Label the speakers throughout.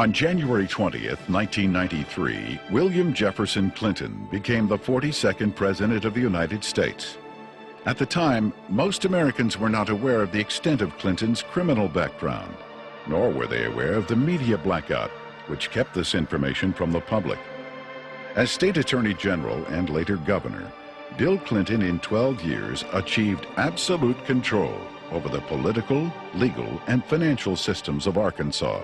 Speaker 1: On January 20th, 1993, William Jefferson Clinton became the 42nd President of the United States. At the time, most Americans were not aware of the extent of Clinton's criminal background, nor were they aware of the media blackout, which kept this information from the public. As State Attorney General and later Governor, Bill Clinton in 12 years achieved absolute control over the political, legal, and financial systems of Arkansas.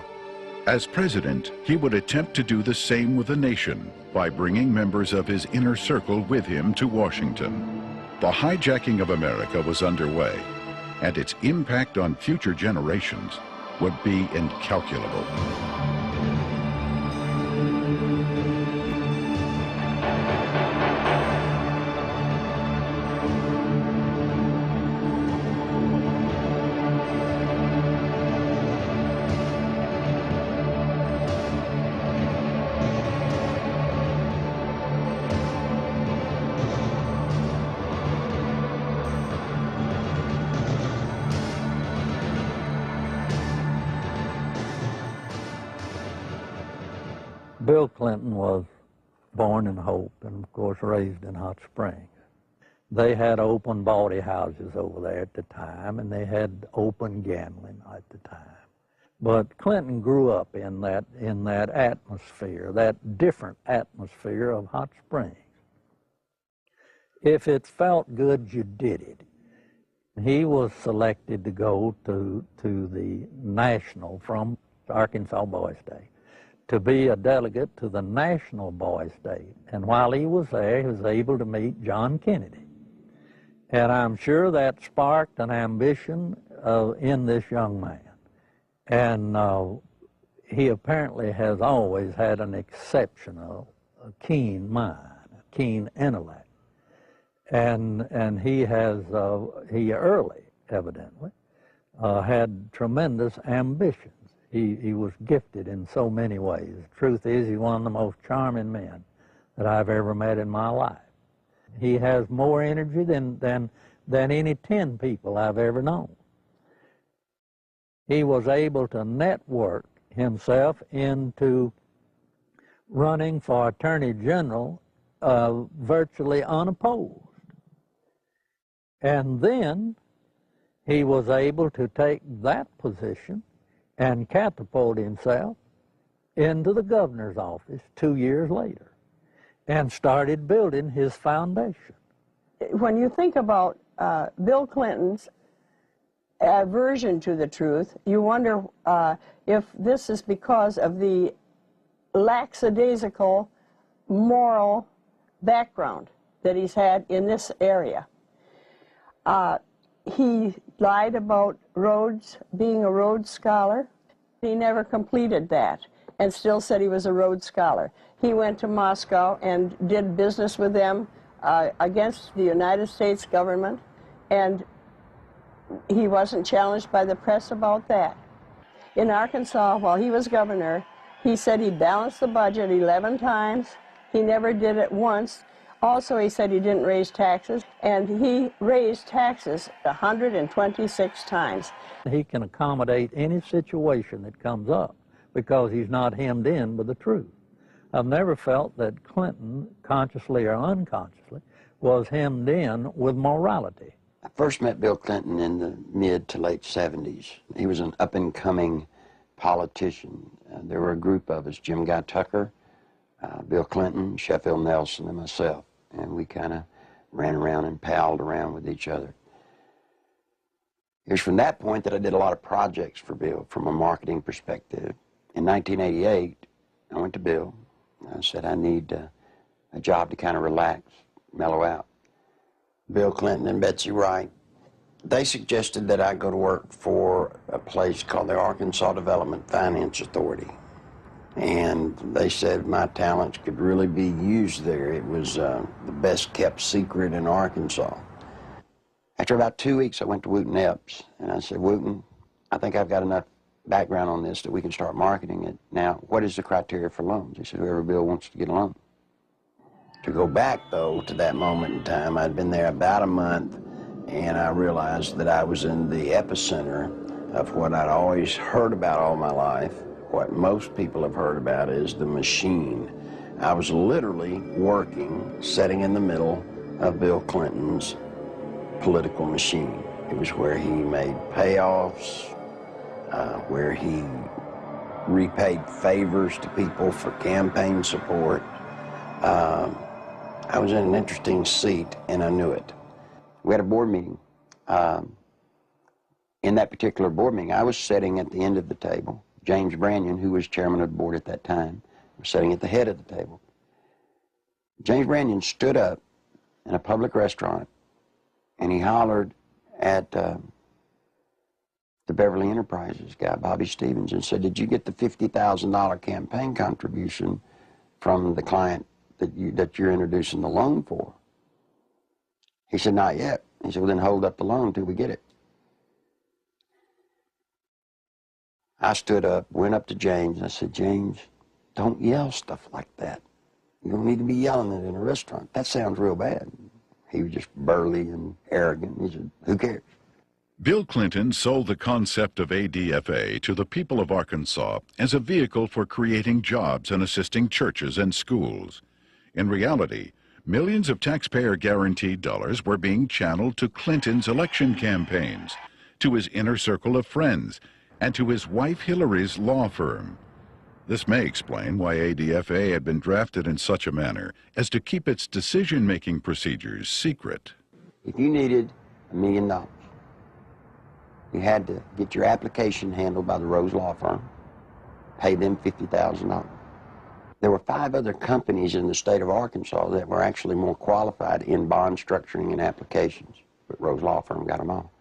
Speaker 1: As president, he would attempt to do the same with the nation by bringing members of his inner circle with him to Washington. The hijacking of America was underway, and its impact on future generations would be incalculable.
Speaker 2: Bill Clinton was born in Hope and, of course, raised in Hot Springs. They had open bawdy houses over there at the time, and they had open gambling at the time. But Clinton grew up in that atmosphere, that different atmosphere of Hot Springs. If it felt good, you did it. He was selected to go to the national from Arkansas Boys Day, to be a delegate to the National Boys Day. And while he was there, he was able to meet John Kennedy. And I'm sure that sparked an ambition in this young man. And he apparently has always had an exceptional, keen mind, a keen intellect. And he early, evidently, had tremendous ambition. He was gifted in so many ways. The truth is, he's one of the most charming men that I've ever met in my life. He has more energy than any 10 people I've ever known. He was able to network himself into running for Attorney General virtually unopposed. And then he was able to take that position and catapult himself into the governor's office 2 years later and started building his foundation.
Speaker 3: When you think about Bill Clinton's aversion to the truth, you wonder if this is because of the lackadaisical moral background that he's had in this area. He lied about Rhodes, being a Rhodes Scholar. He never completed that and still said he was a Rhodes Scholar. He went to Moscow and did business with them against the United States government, and he wasn't challenged by the press about that. In Arkansas, while he was governor, he said he balanced the budget 11 times. He never did it once. Also, he said he didn't raise taxes, and he raised taxes 126 times.
Speaker 2: He can accommodate any situation that comes up because he's not hemmed in with the truth. I've never felt that Clinton, consciously or unconsciously, was hemmed in with morality.
Speaker 4: I first met Bill Clinton in the mid to late 70s. He was an up-and-coming politician. There were a group of us, Jim Guy Tucker, Bill Clinton, Sheffield Nelson, and myself. And we kind of ran around and palled around with each other. It was from that point that I did a lot of projects for Bill from a marketing perspective. In 1988, I went to Bill. I said, I need a job to kind of relax, mellow out. Bill Clinton and Betsy Wright, they suggested that I go to work for a place called the Arkansas Development Finance Authority. And they said my talents could really be used there. It was the best kept secret in Arkansas. After about 2 weeks, I went to Wooten Epps, and I said, Wooten, I think I've got enough background on this that we can start marketing it. Now, what is the criteria for loans? He said, whoever Bill wants to get a loan. To go back, though, to that moment in time, I'd been there about a month, and I realized that I was in the epicenter of what I'd always heard about all my life, What most people have heard about is the machine. I was literally working, sitting in the middle of Bill Clinton's political machine. It was where he made payoffs, where he repaid favors to people for campaign support. I was in an interesting seat, and I knew it. We had a board meeting. In that particular board meeting, I was sitting at the end of the table. James Branyon, who was chairman of the board at that time, was sitting at the head of the table. James Branyon stood up in a public restaurant, and he hollered at the Beverly Enterprises guy, Bobby Stevens, and said, "Did you get the $50,000 campaign contribution from the client that you're introducing the loan for?" He said, "Not yet." He said, "Well, then hold up the loan till we get it." I stood up, went up to James, and I said, "James, don't yell stuff like that. You don't need to be yelling it in a restaurant. That sounds real bad." He was just burly and arrogant. He said, "Who cares?"
Speaker 1: Bill Clinton sold the concept of ADFA to the people of Arkansas as a vehicle for creating jobs and assisting churches and schools. In reality, millions of taxpayer-guaranteed dollars were being channeled to Clinton's election campaigns, to his inner circle of friends, and to his wife Hillary's law firm. This may explain why ADFA had been drafted in such a manner as to keep its decision-making procedures secret.
Speaker 4: If you needed $1 million, you had to get your application handled by the Rose Law Firm, pay them $50,000. There were 5 other companies in the state of Arkansas that were actually more qualified in bond structuring and applications, but Rose Law Firm got them all.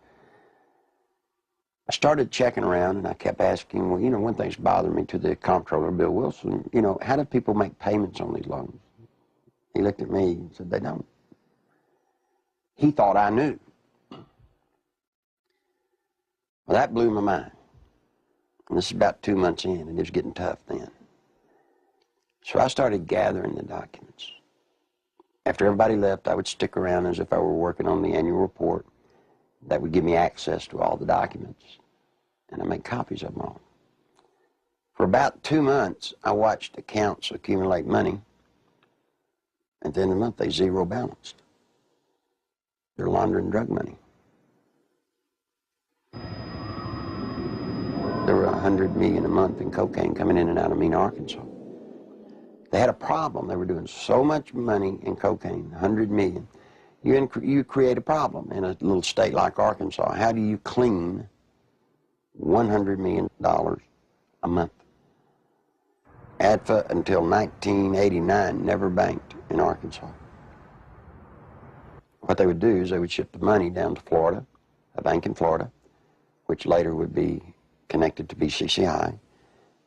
Speaker 4: I started checking around, and I kept asking, well, one thing's bothered me to the comptroller, Bill Wilson, how do people make payments on these loans? He looked at me and said, they don't. He thought I knew. Well, that blew my mind. And this is about 2 months in, and it was getting tough then. So I started gathering the documents. After everybody left, I would stick around as if I were working on the annual report. That would give me access to all the documents, and I made copies of them all. For about 2 months, I watched accounts accumulate money. At the end of the month, they zero balanced. They're laundering drug money. There were $100 million a month in cocaine coming in and out of Mena, Arkansas. They had a problem. They were doing so much money in cocaine, $100 million. You create a problem in a little state like Arkansas. How do you clean $100 million a month? ADFA until 1989 never banked in Arkansas. What they would do is they would ship the money down to Florida, a bank in Florida, which later would be connected to BCCI.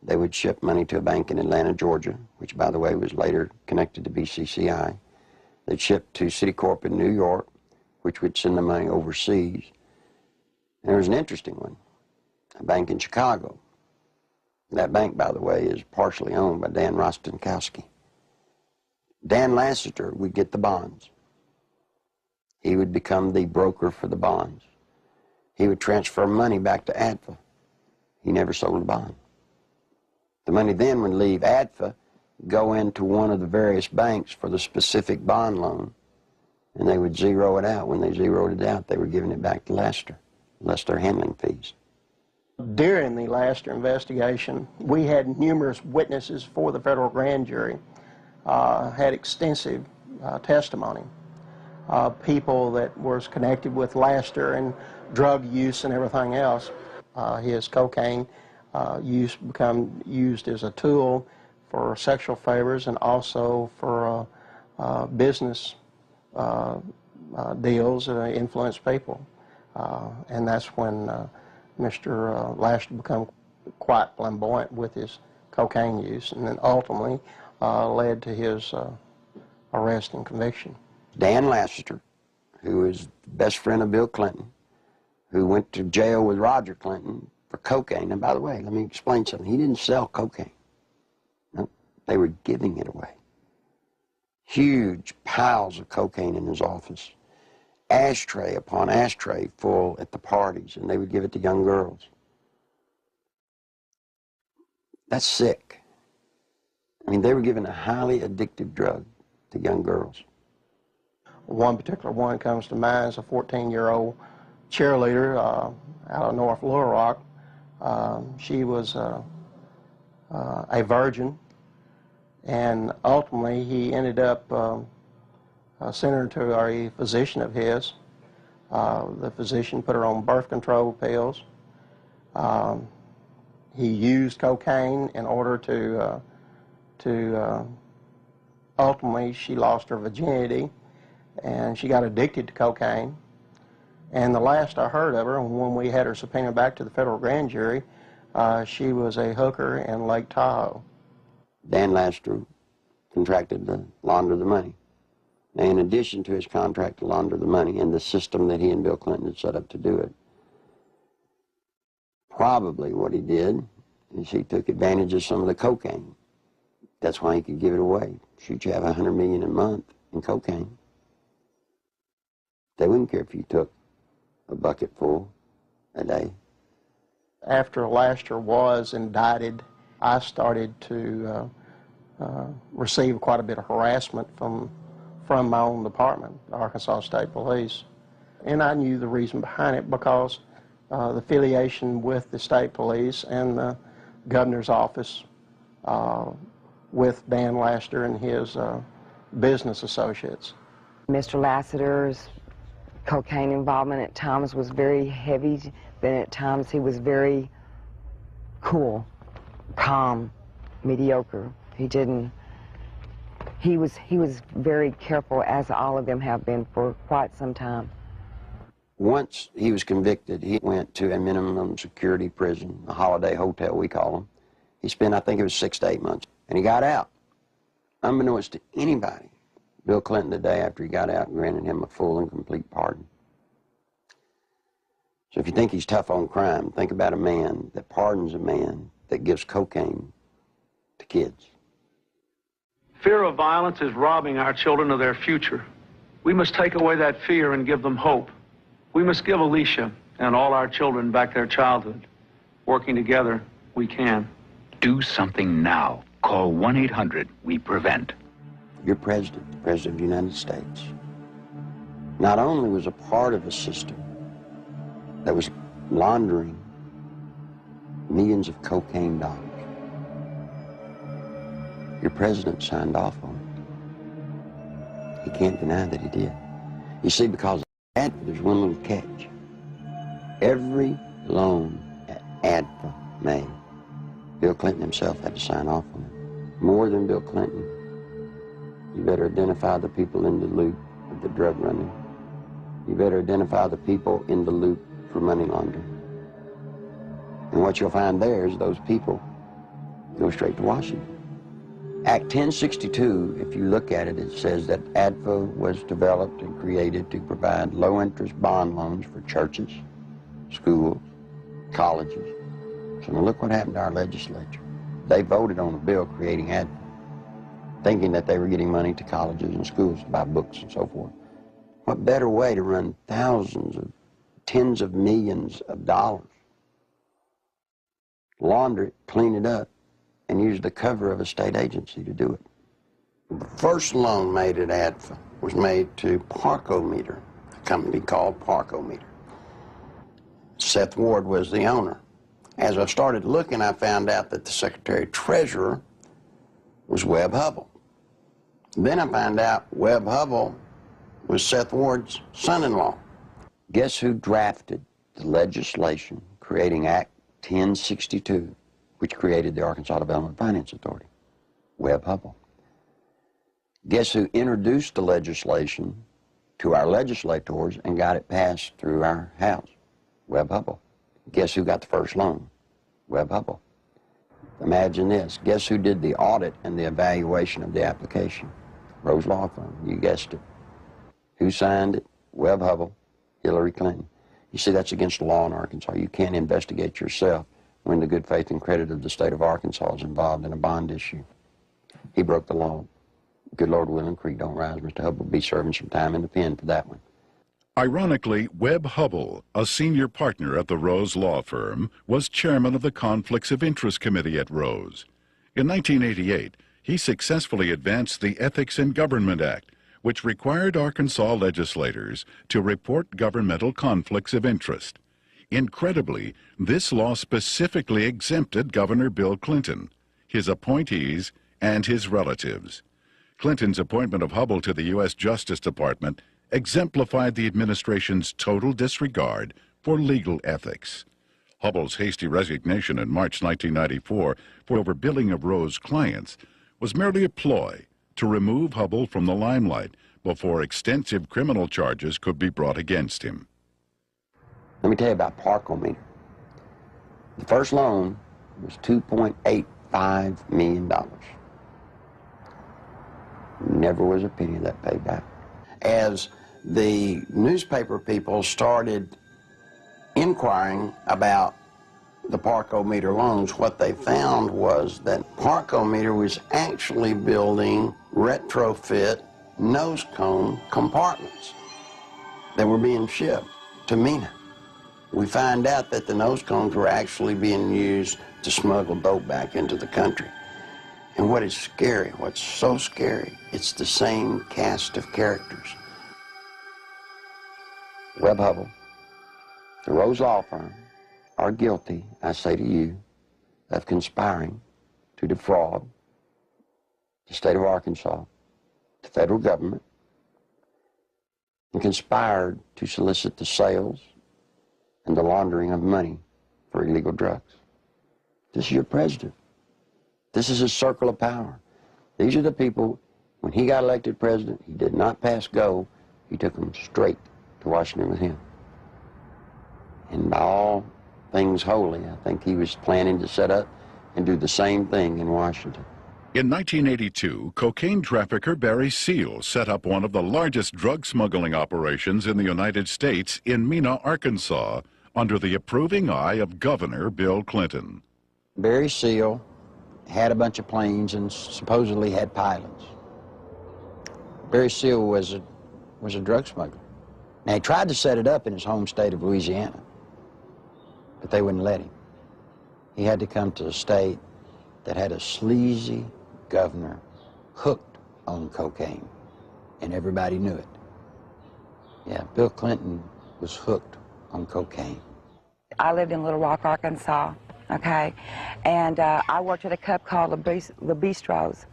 Speaker 4: They would ship money to a bank in Atlanta, Georgia, which, by the way, was later connected to BCCI. They'd ship to Citicorp in New York, which would send the money overseas. And there was an interesting one, a bank in Chicago. That bank, by the way, is partially owned by Dan Rostenkowski. Dan Lassiter would get the bonds. He would become the broker for the bonds. He would transfer money back to ADFA. He never sold a bond. The money then would leave ADFA, go into one of the various banks for the specific bond loan, and they would zero it out. When they zeroed it out, they were giving it back to Lassiter, less their handling fees.
Speaker 5: During the Lassiter investigation, we had numerous witnesses for the federal grand jury, had extensive testimony. People that was connected with Lassiter and drug use and everything else. His cocaine use become used as a tool for sexual favors and also for business deals that influence people. And that's when Mr. Lassiter became quite flamboyant with his cocaine use, and then ultimately led to his arrest and conviction.
Speaker 4: Dan Lassiter, who is the best friend of Bill Clinton, who went to jail with Roger Clinton for cocaine. And by the way, let me explain something. He didn't sell cocaine. No, they were giving it away. Huge piles of cocaine in his office. Ashtray upon ashtray full at the parties, and they would give it to young girls. That's sick. I mean, they were giving a highly addictive drug to young girls.
Speaker 5: One particular one comes to mind is a 14-year-old cheerleader out of North Little Rock. She was a virgin, and ultimately he ended up sending her to a physician of his. The physician put her on birth control pills. He used cocaine in order to ultimately she lost her virginity, and she got addicted to cocaine. And the last I heard of her, when we had her subpoenaed back to the federal grand jury, she was a hooker in Lake Tahoe.
Speaker 4: Dan Laster contracted to launder the money. Now, in addition to his contract to launder the money and the system that he and Bill Clinton had set up to do it, probably what he did is he took advantage of some of the cocaine. That's why he could give it away. Shoot, you have $100 million a month in cocaine. They wouldn't care if you took a bucket full a day.
Speaker 5: After Laster was indicted, I started to receive quite a bit of harassment from my own department, the Arkansas State Police. And I knew the reason behind it because the affiliation with the state police and the governor's office with Dan Laster and his business associates.
Speaker 6: Mr. Lassiter's cocaine involvement at times was very heavy, then at times he was very cool, calm, mediocre. He was very careful, as all of them have been for quite some time.
Speaker 4: Once he was convicted, he went to a minimum security prison, a holiday hotel we call them. He spent, I think it was 6 to 8 months, and he got out. Unbeknownst to anybody, Bill Clinton, the day after he got out, granted him a full and complete pardon. So if you think he's tough on crime, think about a man that pardons a man that gives cocaine to kids.
Speaker 7: Fear of violence is robbing our children of their future. We must take away that fear and give them hope. We must give Alicia and all our children back their childhood. Working together, we can.
Speaker 8: Do something now. Call 1-800-WE-PREVENT.
Speaker 4: Your president, the President of the United States, not only was a part of a system that was laundering millions of cocaine dollars, your president signed off on it. He can't deny that he did. You see, because of that, there's one little catch. Every loan that ADFA made, Bill Clinton himself had to sign off on it. More than Bill Clinton, you better identify the people in the loop of the drug running. You better identify the people in the loop for money laundering. And what you'll find there is those people go straight to Washington. Act 1062, if you look at it, it says that ADFA was developed and created to provide low-interest bond loans for churches, schools, colleges. So now look what happened to our legislature. They voted on a bill creating ADFA, thinking that they were getting money to colleges and schools to buy books and so forth. What better way to run thousands of, tens of millions of dollars, launder it, clean it up, and use the cover of a state agency to do it. The first loan made at ADFA was made to Parkometer, a company called Parkometer. Seth Ward was the owner. As I started looking, I found out that the Secretary Treasurer was Webb Hubbell. Then I found out Webb Hubbell was Seth Ward's son-in-law. Guess who drafted the legislation creating Act 1062, which created the Arkansas Development Finance Authority? Webb Hubbell. Guess who introduced the legislation to our legislators and got it passed through our House? Webb Hubbell. Guess who got the first loan? Webb Hubbell. Imagine this. Guess who did the audit and the evaluation of the application? Rose Law Firm. You guessed it. Who signed it? Webb Hubbell, Hillary Clinton. You see, that's against the law in Arkansas. You can't investigate yourself when the good faith and credit of the state of Arkansas is involved in a bond issue. He broke the law. Good Lord willing, creek don't rise. Mr. Hubbell will be serving some time in the pen for that one.
Speaker 1: Ironically, Webb Hubbell, a senior partner at the Rose law firm, was chairman of the Conflicts of Interest Committee at Rose. In 1988, he successfully advanced the Ethics in Government Act, which required Arkansas legislators to report governmental conflicts of interest. Incredibly, this law specifically exempted Governor Bill Clinton, his appointees, and his relatives. Clinton's appointment of Hubbell to the U.S. Justice Department exemplified the administration's total disregard for legal ethics. Hubbell's hasty resignation in March 1994 for overbilling of Rose clients was merely a ploy to remove Hubbell from the limelight before extensive criminal charges could be brought against him.
Speaker 4: Let me tell you about Parkometer. The first loan was $2.85 million. Never was a penny of that paid back. As the newspaper people started inquiring about the Parkometer loans, what they found was that Parkometer was actually building retrofit nose cone compartments that were being shipped to MENA. We find out that the nose cones were actually being used to smuggle dope back into the country. And what is scary, what's so scary, it's the same cast of characters. Webb Hubbell, the Rose Law Firm, are guilty, I say to you, of conspiring to defraud the state of Arkansas, the federal government, and conspired to solicit the sales and the laundering of money for illegal drugs. This is your president. This is his circle of power. These are the people, when he got elected president, he did not pass go. He took them straight to Washington with him. And by all things holy, I think he was planning to set up and do the same thing in Washington.
Speaker 1: In 1982, cocaine trafficker Barry Seal set up one of the largest drug smuggling operations in the United States in Mena, Arkansas, under the approving eye of Governor Bill Clinton.
Speaker 4: Barry Seal had a bunch of planes and supposedly had pilots. Barry Seal was a drug smuggler. Now, he tried to set it up in his home state of Louisiana, but they wouldn't let him. He had to come to a state that had a sleazy governor hooked on cocaine, and everybody knew it. Yeah, Bill Clinton was hooked on cocaine.
Speaker 6: I lived in Little Rock, Arkansas, okay? And I worked at a club called Le Bistro's,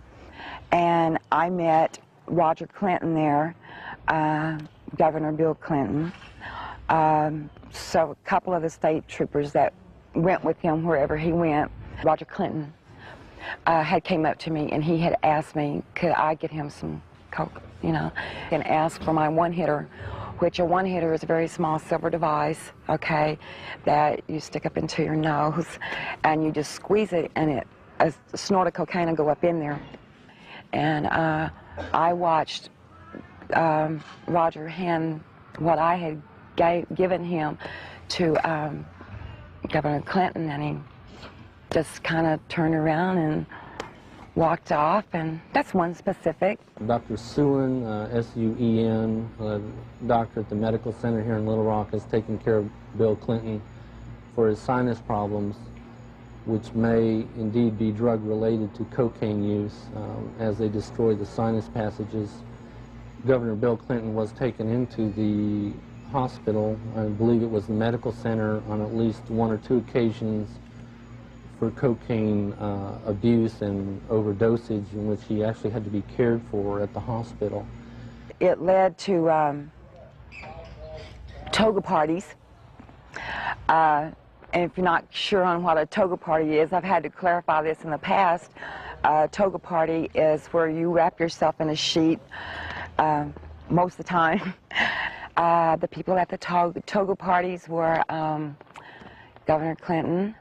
Speaker 6: and I met Roger Clinton there, Governor Bill Clinton, so a couple of the state troopers that went with him wherever he went. Roger Clinton had came up to me and he had asked me, could I get him some coke, you know, and asked for my one-hitter, which a one-hitter is a very small silver device, okay, that you stick up into your nose and you just squeeze it and a snort of cocaine will go up in there. And I watched Roger hand what I had given him to Governor Clinton, and he just kind of turned around and walked off, and that's one specific.
Speaker 9: Dr. Suen, S-U-E-N, doctor at the medical center here in Little Rock, has taken care of Bill Clinton for his sinus problems, which may indeed be drug-related to cocaine use as they destroy the sinus passages. Governor Bill Clinton was taken into the hospital, I believe it was the medical center, on at least one or two occasions for cocaine abuse and overdosage, in which he actually had to be cared for at the hospital.
Speaker 6: It led to toga parties. And if you're not sure on what a toga party is, I've had to clarify this in the past. A toga party is where you wrap yourself in a sheet most of the time. The people at the toga parties were Governor Clinton,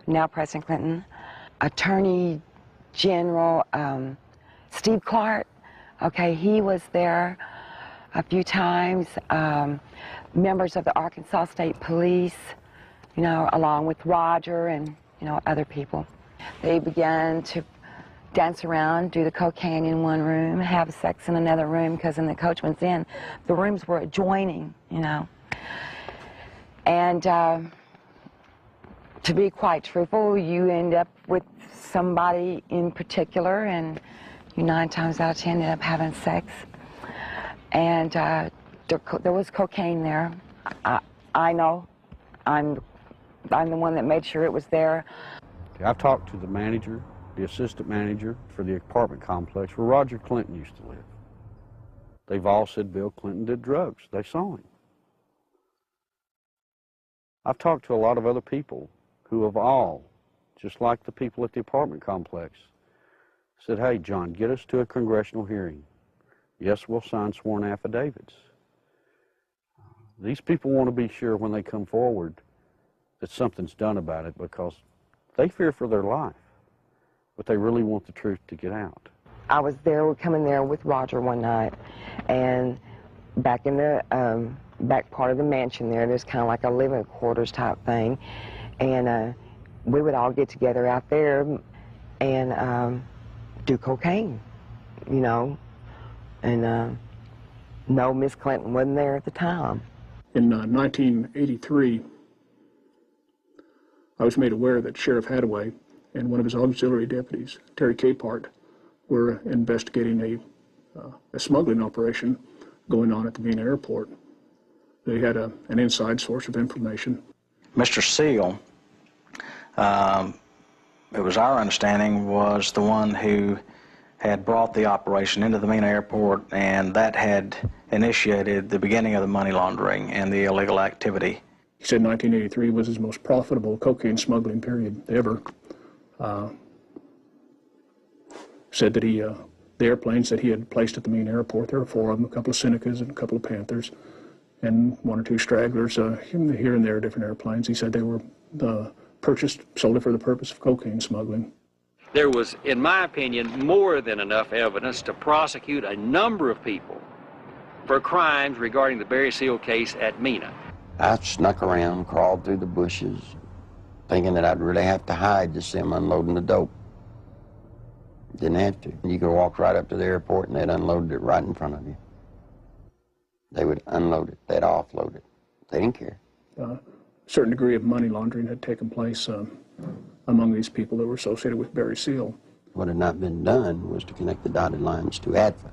Speaker 6: now President Clinton, Attorney General Steve Clark. Okay, he was there a few times. Members of the Arkansas State Police, you know, along with Roger and, you know, other people. They began to dance around, do the cocaine in one room, have sex in another room, because in the Coachman's Inn, the rooms were adjoining, you know. And to be quite truthful, you end up with somebody in particular, and you 9 times out of 10 end up having sex. And there was cocaine there. I know. I'm the one that made sure it was there.
Speaker 10: I've talked to the manager, the assistant manager for the apartment complex where Roger Clinton used to live. They've all said Bill Clinton did drugs. They saw him. I've talked to a lot of other people who have all, just like the people at the apartment complex, said, hey, John, get us to a congressional hearing. Yes, we'll sign sworn affidavits. These people want to be sure when they come forward that something's done about it, because they fear for their life, but they really want the truth to get out.
Speaker 6: I was there, coming there with Roger one night, and back in the back part of the mansion there's kind of like a living quarters type thing, and we would all get together out there and do cocaine, you know, and no, Miss Clinton wasn't there at the time.
Speaker 11: In 1983, I was made aware that Sheriff Hadaway and one of his auxiliary deputies, Terry Capehart, were investigating a smuggling operation going on at the Vienna airport. They had an inside source of information.
Speaker 12: Mr. Seal, it was our understanding, was the one who had brought the operation into the Vienna airport, and that had initiated the beginning of the money laundering and the illegal activity.
Speaker 11: He said 1983 was his most profitable cocaine smuggling period ever. Said that the airplanes that he had placed at the main airport, there were 4 of them, a couple of Senecas and a couple of Panthers, and 1 or 2 stragglers here and there, different airplanes. He said they were purchased solely for the purpose of cocaine smuggling.
Speaker 13: There was, in my opinion, more than enough evidence to prosecute a number of people for crimes regarding the Barry Seal case at Mena.
Speaker 4: I snuck around, crawled through the bushes, thinking that I'd really have to hide to see them unloading the dope. Didn't have to. You could walk right up to the airport and they'd unload it right in front of you. They would unload it, they'd offload it. They didn't care.
Speaker 11: A certain degree of money laundering had taken place among these people that were associated with Barry Seal.
Speaker 4: What had not been done was to connect the dotted lines to ADFA.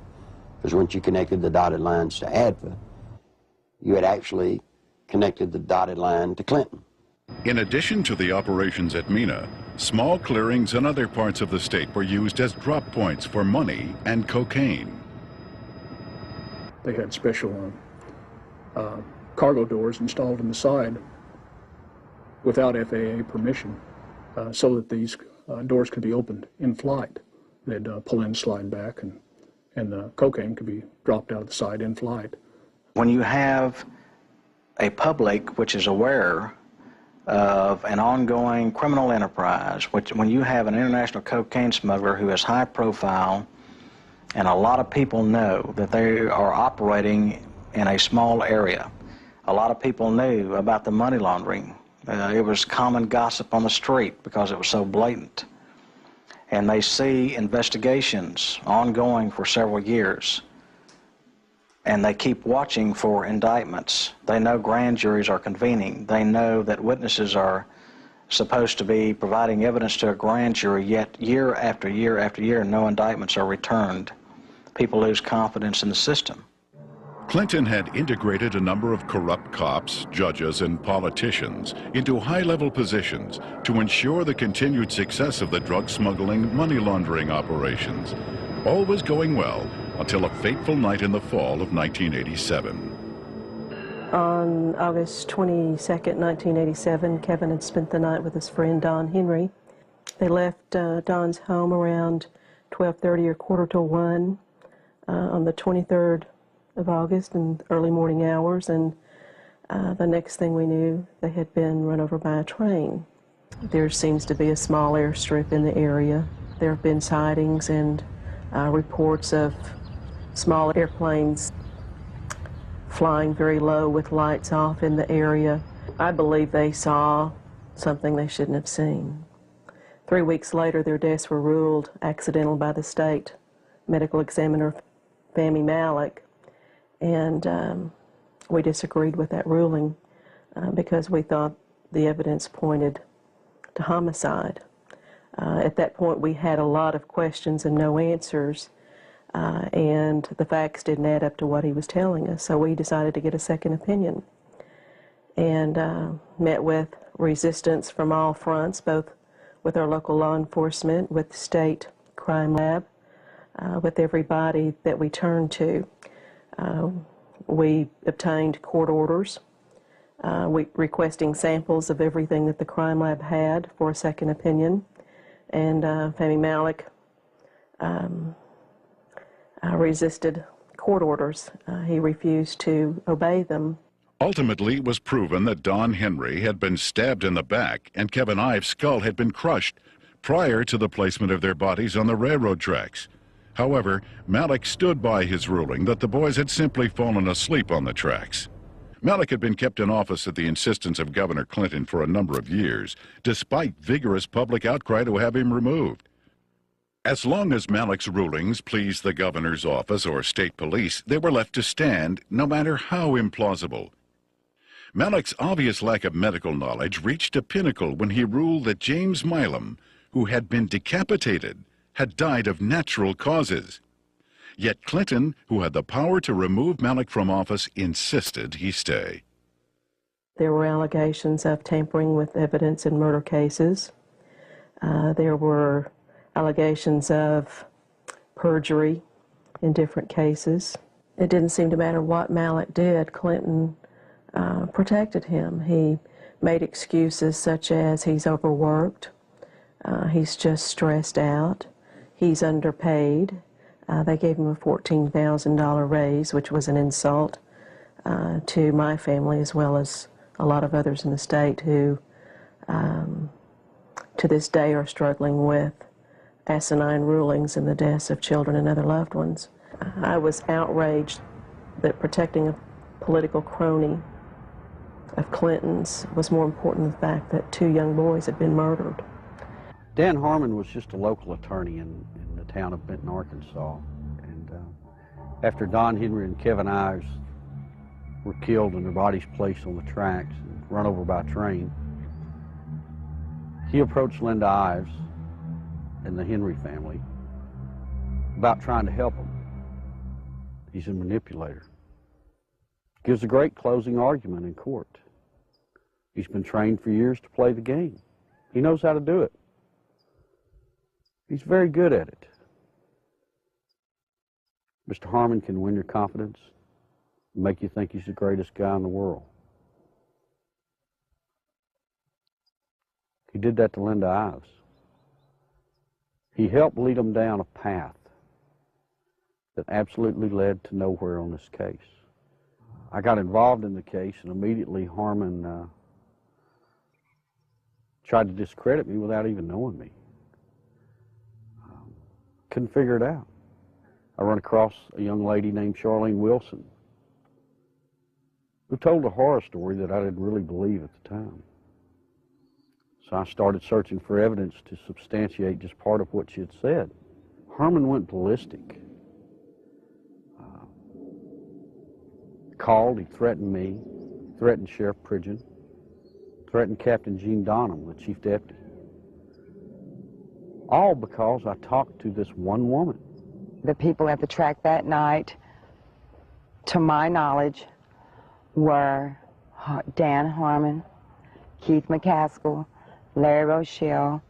Speaker 4: Because once you connected the dotted lines to ADFA, you had actually connected the dotted line to Clinton.
Speaker 1: In addition to the operations at Mena, small clearings in other parts of the state were used as drop points for money and cocaine.
Speaker 11: They had special cargo doors installed in the side without FAA permission, so that these doors could be opened in flight. They'd pull in, slide back, and the cocaine could be dropped out of the side in flight.
Speaker 12: When you have a public which is aware of an ongoing criminal enterprise, when you have an international cocaine smuggler who is high profile, and a lot of people know that they are operating in a small area. A lot of people knew about the money laundering. It was common gossip on the street because it was so blatant. And they see investigations ongoing for several years, and they keep watching for indictments. They know grand juries are convening. They know that witnesses are supposed to be providing evidence to a grand jury, yet year after year after year, no indictments are returned. People lose confidence in the system.
Speaker 1: Clinton had integrated a number of corrupt cops, judges, and politicians into high-level positions to ensure the continued success of the drug smuggling, money laundering operations. All was going well until a fateful night in the fall of 1987.
Speaker 14: On August 22nd, 1987, Kevin had spent the night with his friend Don Henry. They left Don's home around 12:30 or 1:15 on the 23rd of August in early morning hours, and the next thing we knew, they had been run over by a train. There seems to be a small airstrip in the area. There have been sightings and reports of small airplanes flying very low with lights off in the area. I believe they saw something they shouldn't have seen. 3 weeks later, their deaths were ruled accidental by the state medical examiner, Fahmy Malek, and we disagreed with that ruling because we thought the evidence pointed to homicide. At that point, we had a lot of questions and no answers, and the facts didn't add up to what he was telling us, so we decided to get a second opinion and met with resistance from all fronts, both with our local law enforcement, with the state crime lab, with everybody that we turned to. We obtained court orders requesting samples of everything that the crime lab had for a second opinion, and Fahmy Malek resisted court orders. He refused to obey them.
Speaker 1: Ultimately, it was proven that Don Henry had been stabbed in the back and Kevin Ives' skull had been crushed prior to the placement of their bodies on the railroad tracks. However, Malek stood by his ruling that the boys had simply fallen asleep on the tracks. Malek had been kept in office at the insistence of Governor Clinton for a number of years, despite vigorous public outcry to have him removed. As long as Malek's rulings pleased the governor's office or state police, they were left to stand, no matter how implausible. Malek's obvious lack of medical knowledge reached a pinnacle when he ruled that James Milam, who had been decapitated, had died of natural causes. Yet Clinton, who had the power to remove Malek from office, insisted he stay.
Speaker 14: There were allegations of tampering with evidence in murder cases. There were allegations of perjury in different cases. It didn't seem to matter what Malek did. Clinton protected him. He made excuses such as he's overworked, he's just stressed out, he's underpaid. They gave him a $14,000 raise, which was an insult to my family as well as a lot of others in the state who to this day are struggling with asinine rulings in the deaths of children and other loved ones. I was outraged that protecting a political crony of Clinton's was more important than the fact that 2 young boys had been murdered.
Speaker 10: Dan Harmon was just a local attorney in the town of Benton, Arkansas. And after Don Henry and Kevin Ives were killed and their bodies placed on the tracks and run over by a train, he approached Linda Ives and the Henry family about trying to help them. He's a manipulator. Gives a great closing argument in court. He's been trained for years to play the game. He knows how to do it. He's very good at it. Mr. Harmon can win your confidence, make you think he's the greatest guy in the world. He did that to Linda Ives. He helped lead them down a path that absolutely led to nowhere on this case. I got involved in the case, and immediately Harmon tried to discredit me without even knowing me. Couldn't figure it out. I run across a young lady named Charlene Wilson who told a horror story that I didn't really believe at the time. So I started searching for evidence to substantiate just part of what she had said. Harmon went ballistic. Called, he threatened me, threatened Sheriff Pridgeon, threatened Captain Gene Donham, the chief deputy. All because I talked to this one woman.
Speaker 6: The people at the track that night, to my knowledge, were Dan Harmon, Keith McCaskill, Larry Rochelle.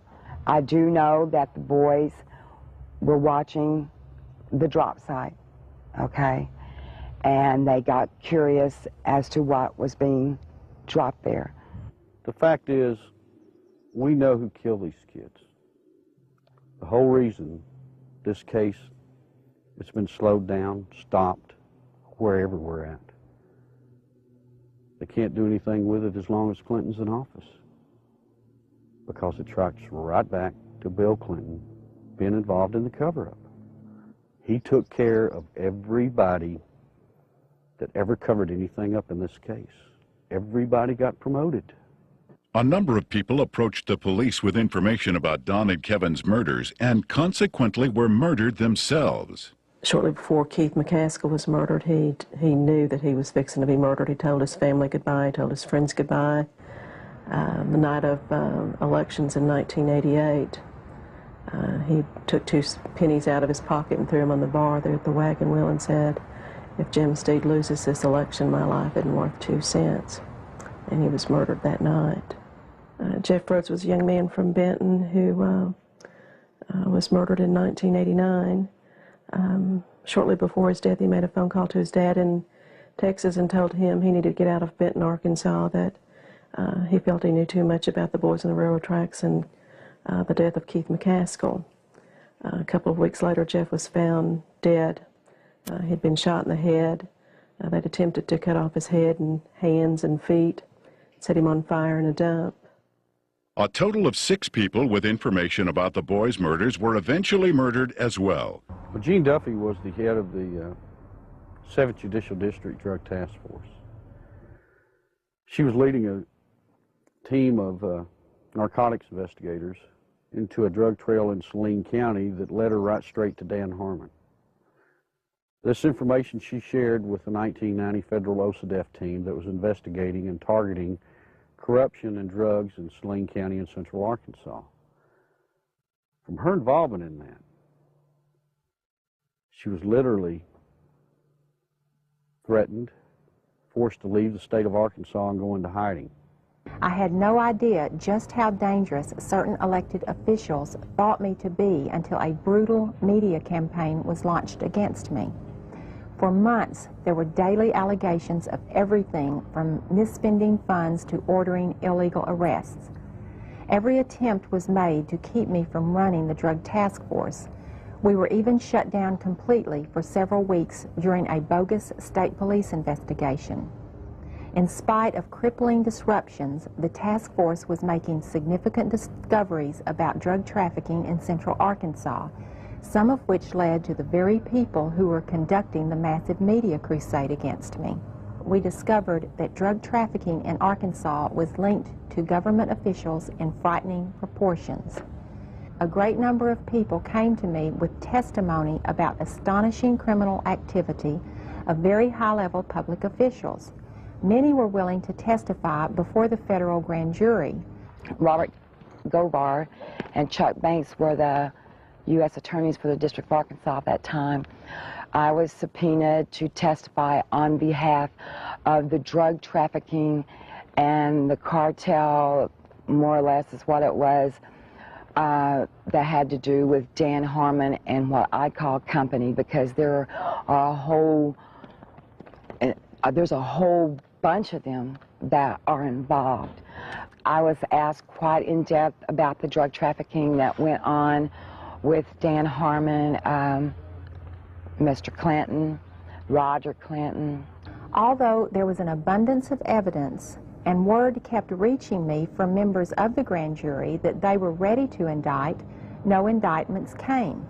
Speaker 6: I do know that the boys were watching the drop site, okay? And they got curious as to what was being dropped there.
Speaker 10: The fact is, we know who killed these kids. The whole reason this case, it's been slowed down, stopped, wherever we're at. They can't do anything with it as long as Clinton's in office, because it tracks right back to Bill Clinton being involved in the cover-up. He took care of everybody that ever covered anything up in this case. Everybody got promoted.
Speaker 1: A number of people approached the police with information about Don and Kevin's murders and consequently were murdered themselves.
Speaker 14: Shortly before Keith McCaskill was murdered, he knew that he was fixing to be murdered. He told his family goodbye, he told his friends goodbye. The night of elections in 1988, he took 2 pennies out of his pocket and threw them on the bar there at the Wagon Wheel and said, "If Jim Steed loses this election, my life isn't worth 2 cents." And he was murdered that night. Jeff Rhodes was a young man from Benton who was murdered in 1989. Shortly before his death, he made a phone call to his dad in Texas and told him he needed to get out of Benton, Arkansas, that he felt he knew too much about the boys on the railroad tracks and the death of Keith McCaskill. A couple of weeks later, Jeff was found dead. He'd been shot in the head. They'd attempted to cut off his head and hands and feet, set him on fire in a dump.
Speaker 1: A total of 6 people with information about the boys' murders were eventually murdered as well.
Speaker 10: Well, Jean Duffy was the head of the 7th Judicial District Drug Task Force. She was leading a team of narcotics investigators into a drug trail in Saline County that led her right straight to Dan Harmon. This information she shared with the 1990 federal OCDEF team that was investigating and targeting corruption and drugs in Saline County in central Arkansas. From her involvement in that, she was literally threatened, forced to leave the state of Arkansas and go into hiding.
Speaker 15: I had no idea just how dangerous certain elected officials thought me to be until a brutal media campaign was launched against me. For months, there were daily allegations of everything from misspending funds to ordering illegal arrests. Every attempt was made to keep me from running the drug task force. We were even shut down completely for several weeks during a bogus state police investigation. In spite of crippling disruptions, the task force was making significant discoveries about drug trafficking in central Arkansas, some of which led to the very people who were conducting the massive media crusade against me. We discovered that drug trafficking in Arkansas was linked to government officials in frightening proportions. A great number of people came to me with testimony about astonishing criminal activity of very high-level public officials. Many were willing to testify before the federal grand jury.
Speaker 6: Robert Govar and Chuck Banks were the U.S. attorneys for the District of Arkansas at that time. I was subpoenaed to testify on behalf of the drug trafficking and the cartel, more or less is what it was, that had to do with Dan Harmon and what I call company, because there are there's a whole bunch of them that are involved. I was asked quite in depth about the drug trafficking that went on with Dan Harmon, Mr. Clinton, Roger Clinton.
Speaker 15: Although there was an abundance of evidence and word kept reaching me from members of the grand jury that they were ready to indict, no indictments came.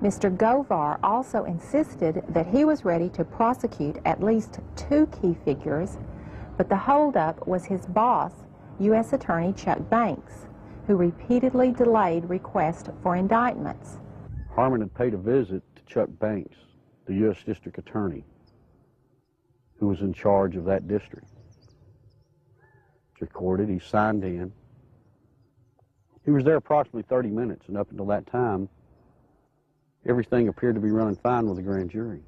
Speaker 15: Mr. Govar also insisted that he was ready to prosecute at least 2 key figures, but the holdup was his boss, U.S. Attorney Chuck Banks, who repeatedly delayed requests for indictments.
Speaker 10: Harmon had paid a visit to Chuck Banks, the U.S. District Attorney, who was in charge of that district. It's recorded, he signed in. He was there approximately 30 minutes, and up until that time, everything appeared to be running fine with the grand jury.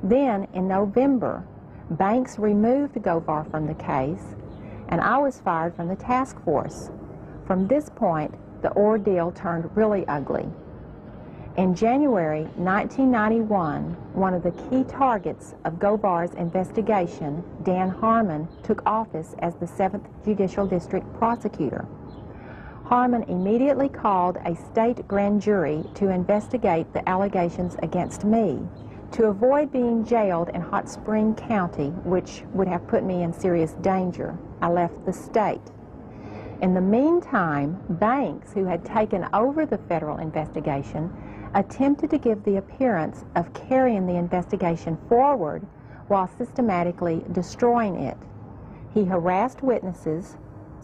Speaker 15: Then, in November, Banks removed Govar from the case, and I was fired from the task force. From this point, the ordeal turned really ugly. In January 1991, one of the key targets of Govar's investigation, Dan Harmon, took office as the 7th Judicial District Prosecutor. Harmon immediately called a state grand jury to investigate the allegations against me. To avoid being jailed in Hot Spring County, which would have put me in serious danger, I left the state. In the meantime, Banks, who had taken over the federal investigation, attempted to give the appearance of carrying the investigation forward while systematically destroying it. He harassed witnesses,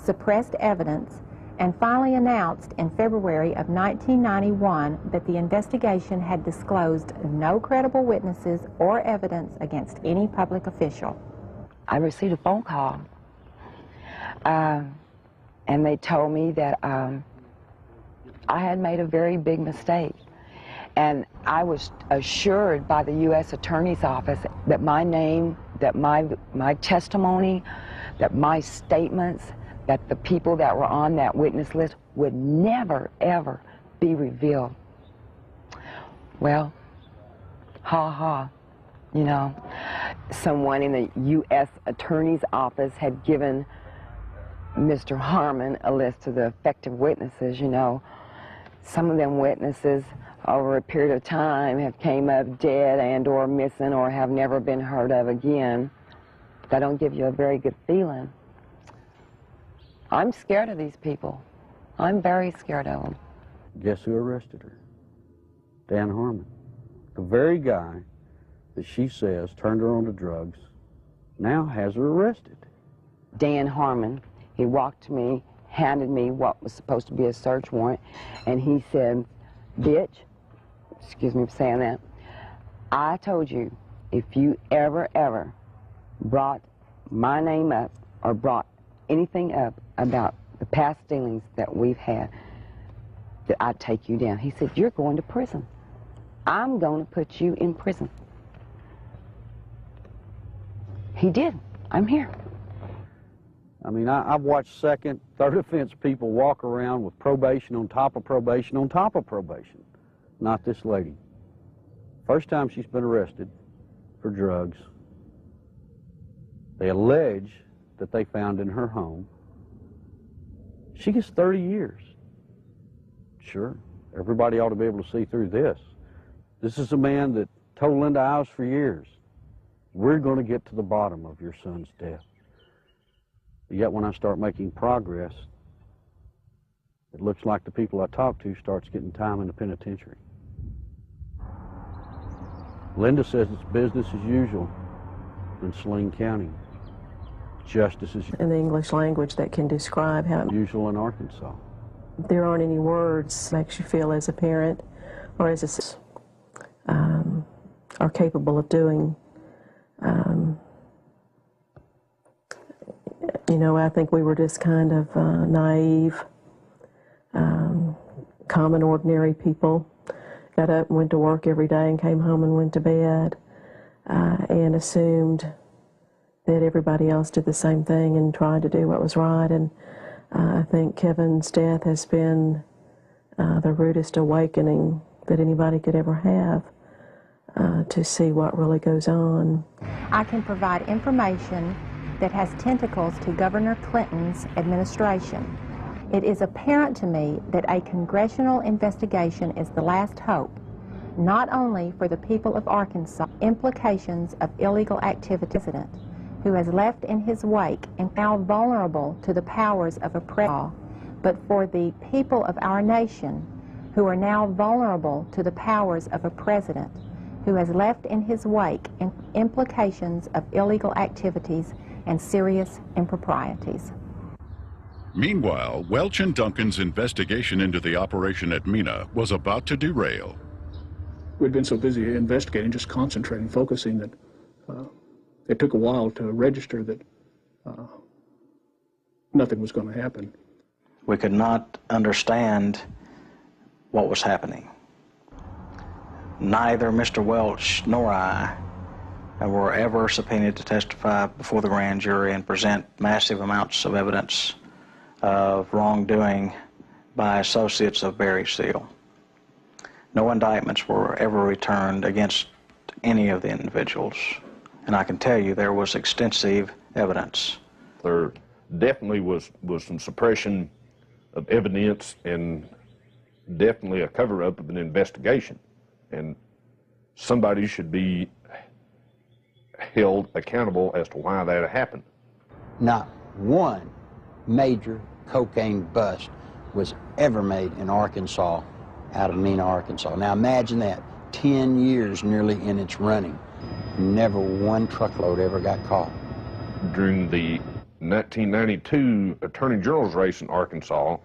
Speaker 15: suppressed evidence, and finally announced in February of 1991 that the investigation had disclosed no credible witnesses or evidence against any public official.
Speaker 6: I received a phone call, and they told me that I had made a very big mistake. And I was assured by the U.S. Attorney's Office that my name, that my testimony, that my statements, that the people that were on that witness list would never, ever be revealed. Well, ha, you know. Someone in the U.S. Attorney's Office had given Mr. Harmon a list of the effective witnesses, you know. Some of them witnesses over a period of time have came up dead and or missing or have never been heard of again. That don't give you a very good feeling. I'm scared of these people. I'm very scared of them.
Speaker 10: Guess who arrested her? Dan Harmon. The very guy that she says turned her on to drugs now has her arrested.
Speaker 6: Dan Harmon, he walked to me, handed me what was supposed to be a search warrant, and he said, "Bitch," excuse me for saying that, "I told you if you ever brought my name up or brought anything up about the past dealings that we've had, that I'd take you down." He said, "You're going to prison. I'm going to put you in prison." He did. I'm here.
Speaker 10: I mean, I've watched second, third offense people walk around with probation on top of probation on top of probation. Not this lady. First time she's been arrested for drugs. They allege that they found in her home. She gets 30 years. Sure, everybody ought to be able to see through this. This is a man that told Linda Ives for years, "We're going to get to the bottom of your son's death." Yet when I start making progress, it looks like the people I talk to starts getting time in the penitentiary. Linda says it's business as usual in Saline County. Justice as usual.
Speaker 14: In the English language that can describe how
Speaker 10: usual in Arkansas.
Speaker 14: There aren't any words that makes you feel as a parent or as a are capable of doing. You know, I think we were just kind of naive, common, ordinary people. Got up and went to work every day and came home and went to bed and assumed that everybody else did the same thing and tried to do what was right. And I think Kevin's death has been the rudest awakening that anybody could ever have to see what really goes on.
Speaker 15: I can provide information that has tentacles to Governor Clinton's administration. It is apparent to me that a congressional investigation is the last hope, not only for the people of Arkansas, implications of illegal activity, who has left in his wake and now vulnerable to the powers of oppression, but for the people of our nation who are now vulnerable to the powers of a president who has left in his wake implications of illegal activities and serious improprieties.
Speaker 1: Meanwhile, Welch and Duncan's investigation into the operation at Mina was about to derail.
Speaker 11: We'd been so busy investigating, just concentrating, focusing, that it took a while to register that nothing was going to happen.
Speaker 12: We could not understand what was happening. Neither Mr. Welch nor I were ever subpoenaed to testify before the grand jury and present massive amounts of evidence of wrongdoing by associates of Barry Seal. No indictments were ever returned against any of the individuals, and I can tell you there was extensive evidence.
Speaker 16: There definitely was some suppression of evidence and definitely a cover-up of an investigation, and somebody should be held accountable as to why that happened.
Speaker 4: Not one major cocaine bust was ever made in Arkansas out of Mina, Arkansas. Now imagine that, 10 years nearly in its running. Never one truckload ever got caught.
Speaker 16: During the 1992 Attorney General's race in Arkansas,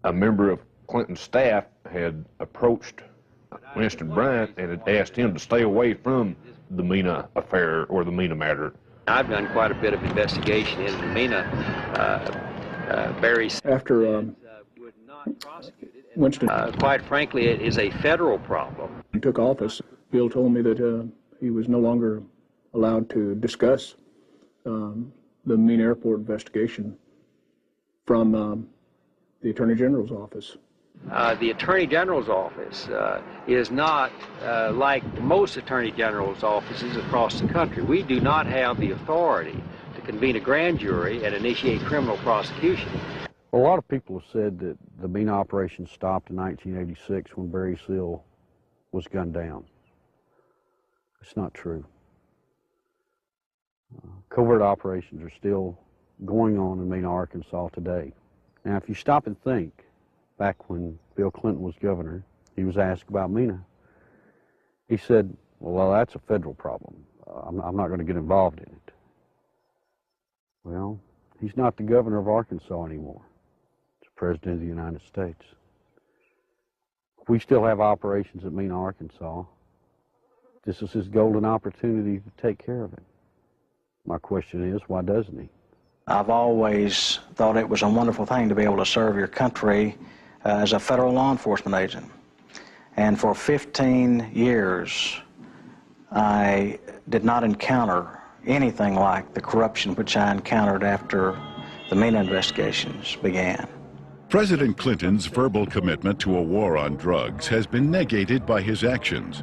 Speaker 16: a member of Clinton's staff had approached Winston Bryant and had asked him to stay away from the Mena affair or the Mena matter.
Speaker 13: I've done quite a bit of investigation into the Mena.
Speaker 11: After Winston
Speaker 13: quite frankly, it is a federal problem.
Speaker 11: took office, Bill told me that he was no longer allowed to discuss the Mena Airport investigation from the Attorney General's office.
Speaker 13: The Attorney General's office is not like most Attorney General's offices across the country. We do not have the authority to convene a grand jury and initiate criminal prosecution.
Speaker 10: A lot of people have said that the Mena operation stopped in 1986 when Barry Seal was gunned down. It's not true. Covert operations are still going on in Mena, Arkansas today. Now, if you stop and think, back when Bill Clinton was governor, he was asked about Mena. He said, well, that's a federal problem. I'm not going to get involved in it. Well, he's not the governor of Arkansas anymore. He's the president of the United States. We still have operations at Mena, Arkansas. This is his golden opportunity to take care of it. My question is, why doesn't he?
Speaker 12: I've always thought it was a wonderful thing to be able to serve your country as a federal law enforcement agent. And for 15 years, I did not encounter anything like the corruption which I encountered after the Mena investigations began.
Speaker 1: President Clinton's verbal commitment to a war on drugs has been negated by his actions.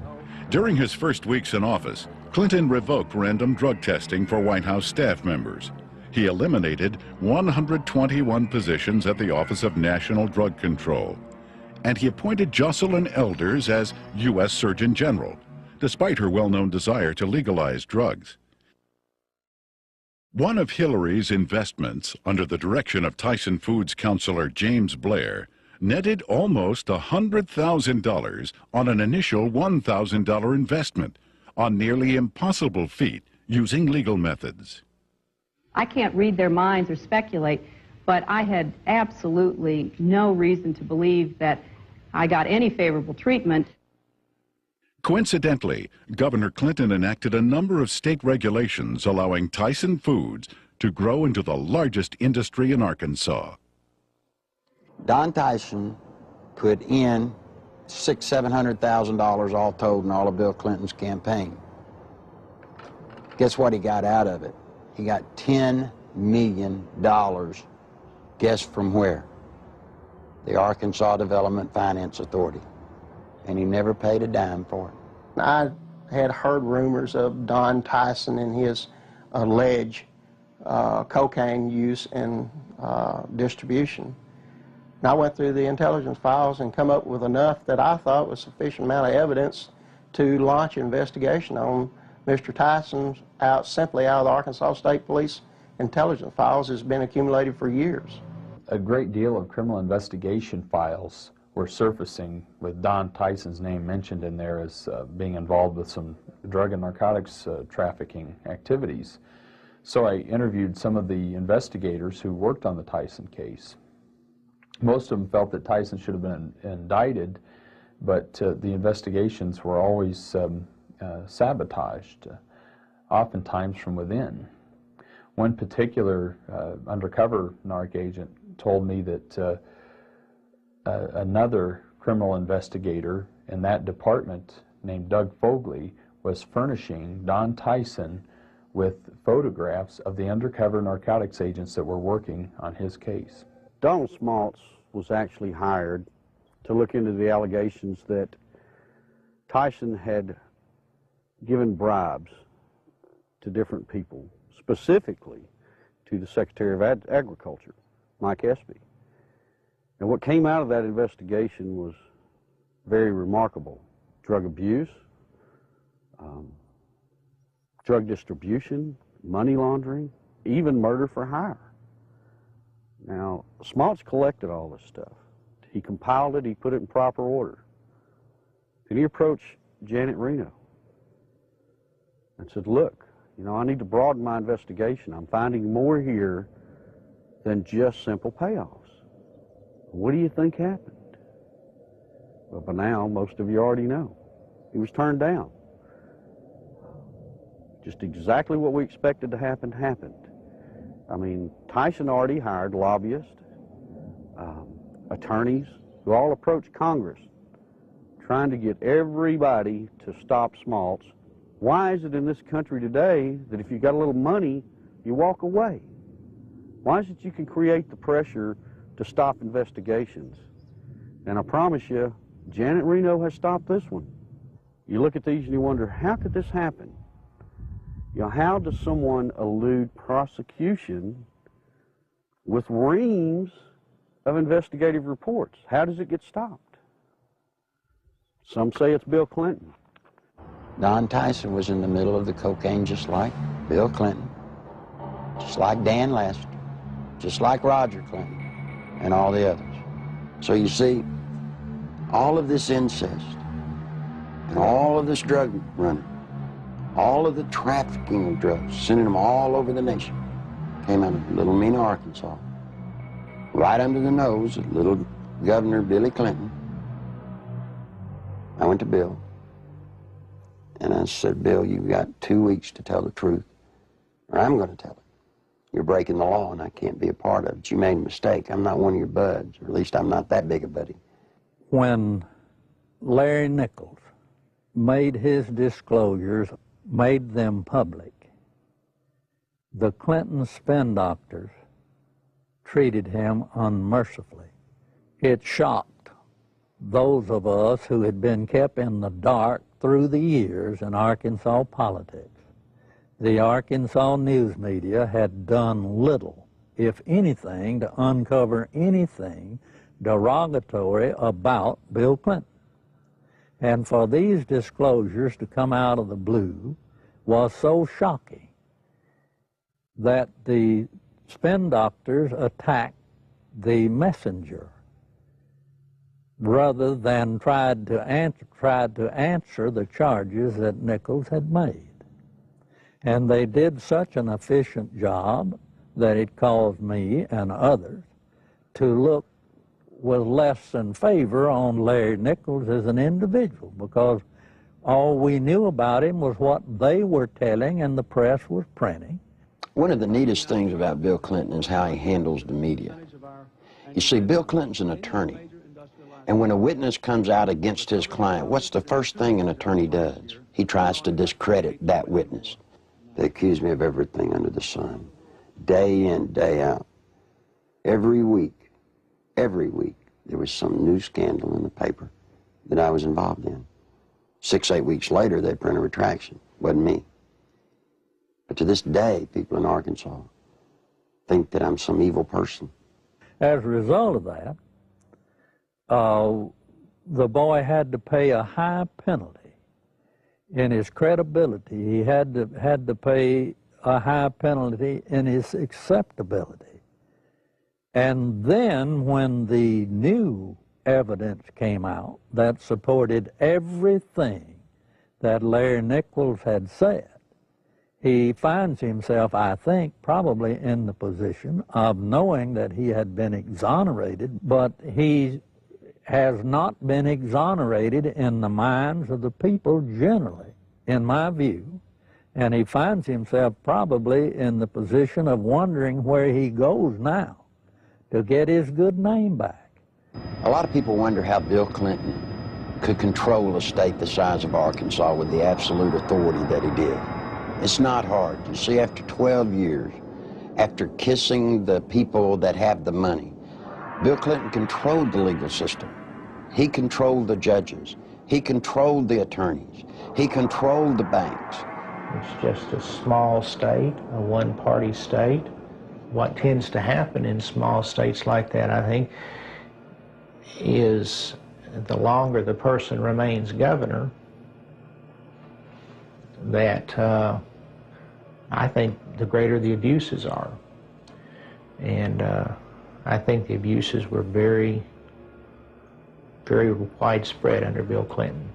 Speaker 1: During his first weeks in office, Clinton revoked random drug testing for White House staff members. He eliminated 121 positions at the Office of National Drug Control. And he appointed Jocelyn Elders as U.S. Surgeon General, despite her well-known desire to legalize drugs. One of Hillary's investments, under the direction of Tyson Foods counselor James Blair, netted almost $100,000 on an initial $1,000 investment, a nearly impossible feat using legal methods.
Speaker 17: I can't read their minds or speculate, but I had absolutely no reason to believe that I got any favorable treatment.
Speaker 1: Coincidentally, Governor Clinton enacted a number of state regulations allowing Tyson Foods to grow into the largest industry in Arkansas.
Speaker 4: Don Tyson put in $600,000-700,000 all told in all of Bill Clinton's campaign. Guess what he got out of it? He got $10 million. Guess from where? The Arkansas Development Finance Authority. And he never paid a dime for it.
Speaker 5: I had heard rumors of Don Tyson and his alleged cocaine use and distribution. And I went through the intelligence files and come up with enough that I thought was sufficient amount of evidence to launch an investigation on Mr. Tyson simply out of the Arkansas State Police intelligence files has been accumulated for years.
Speaker 18: A great deal of criminal investigation files were surfacing with Don Tyson's name mentioned in there as being involved with some drug and narcotics trafficking activities. So I interviewed some of the investigators who worked on the Tyson case. Most of them felt that Tyson should have been indicted, but the investigations were always sabotaged, oftentimes from within. One particular undercover narc agent told me that another criminal investigator in that department named Doug Fogley was furnishing Don Tyson with photographs of the undercover narcotics agents that were working on his case.
Speaker 10: Donald Smaltz was actually hired to look into the allegations that Tyson had given bribes to different people, specifically to the Secretary of Agriculture, Mike Espy. And what came out of that investigation was very remarkable. Drug abuse, drug distribution, money laundering, even murder for hire. Now, Smaltz collected all this stuff. He compiled it, he put it in proper order. And he approached Janet Reno and said, look, You know, I need to broaden my investigation. I'm finding more here than just simple payoffs. What do you think happened? Well, by now, most of you already know. He was turned down. Just exactly what we expected to happen happened. I mean, Tyson already hired lobbyists, attorneys, who all approached Congress trying to get everybody to stop Smaltz. Why is it in this country today that if you got a little money, you walk away? Why is it you can create the pressure to stop investigations? And I promise you, Janet Reno has stopped this one. You look at these and you wonder, how could this happen? You know, how does someone elude prosecution with reams of investigative reports? How does it get stopped? Some say it's Bill Clinton.
Speaker 4: Don Tyson was in the middle of the cocaine just like Bill Clinton, just like Dan Lester, just like Roger Clinton, and all the others. So you see, all of this incest, and all of this drug running, all of the trafficking of drugs, sending them all over the nation, came out of Little Mena, Arkansas, right under the nose of little Governor Billy Clinton. I went to Bill, and I said, Bill, you've got 2 weeks to tell the truth, or I'm going to tell it. You're breaking the law, and I can't be a part of it. You made a mistake. I'm not one of your buds, or at least I'm not that big a buddy. When
Speaker 2: Larry Nichols made his disclosures, made them public, the Clinton spin doctors treated him unmercifully. It shocked those of us who had been kept in the dark through the years in Arkansas politics. The Arkansas news media had done little, if anything, to uncover anything derogatory about Bill Clinton. And for these disclosures to come out of the blue was so shocking that the spin doctors attacked the messenger rather than tried to answer the charges that Nichols had made. And they did such an efficient job that it caused me and others to look with less than favor on Larry Nichols as an individual, because all we knew about him was what they were telling and the press was printing.
Speaker 4: One of the neatest things about Bill Clinton is how he handles the media. You see, Bill Clinton's an attorney, and when a witness comes out against his client, what's the first thing an attorney does? He tries to discredit that witness. They accuse me of everything under the sun, day in, day out. Every week, there was some new scandal in the paper that I was involved in. 6, 8 weeks later, they print a retraction. Wasn't me. But to this day, people in Arkansas think that I'm some evil person.
Speaker 2: As a result of that, the boy had to pay a high penalty. In his credibility, he had to pay a high penalty in his acceptability. And then when the new evidence came out that supported everything that Larry Nichols had said, he finds himself, I think, probably in the position of knowing that he had been exonerated, but he has not been exonerated in the minds of the people generally, in my view. And he finds himself probably in the position of wondering where he goes now to get his good name back.
Speaker 4: A lot of people wonder how Bill Clinton could control a state the size of Arkansas with the absolute authority that he did. It's not hard. You see, after 12 years, after kissing the people that have the money, Bill Clinton controlled the legal system. He controlled the judges. He controlled the attorneys. He controlled the banks.
Speaker 19: It's just a small state, a one-party state. What tends to happen in small states like that, I think, is the longer the person remains governor, that I think the greater the abuses are. And I think the abuses were very, very widespread under Bill Clinton.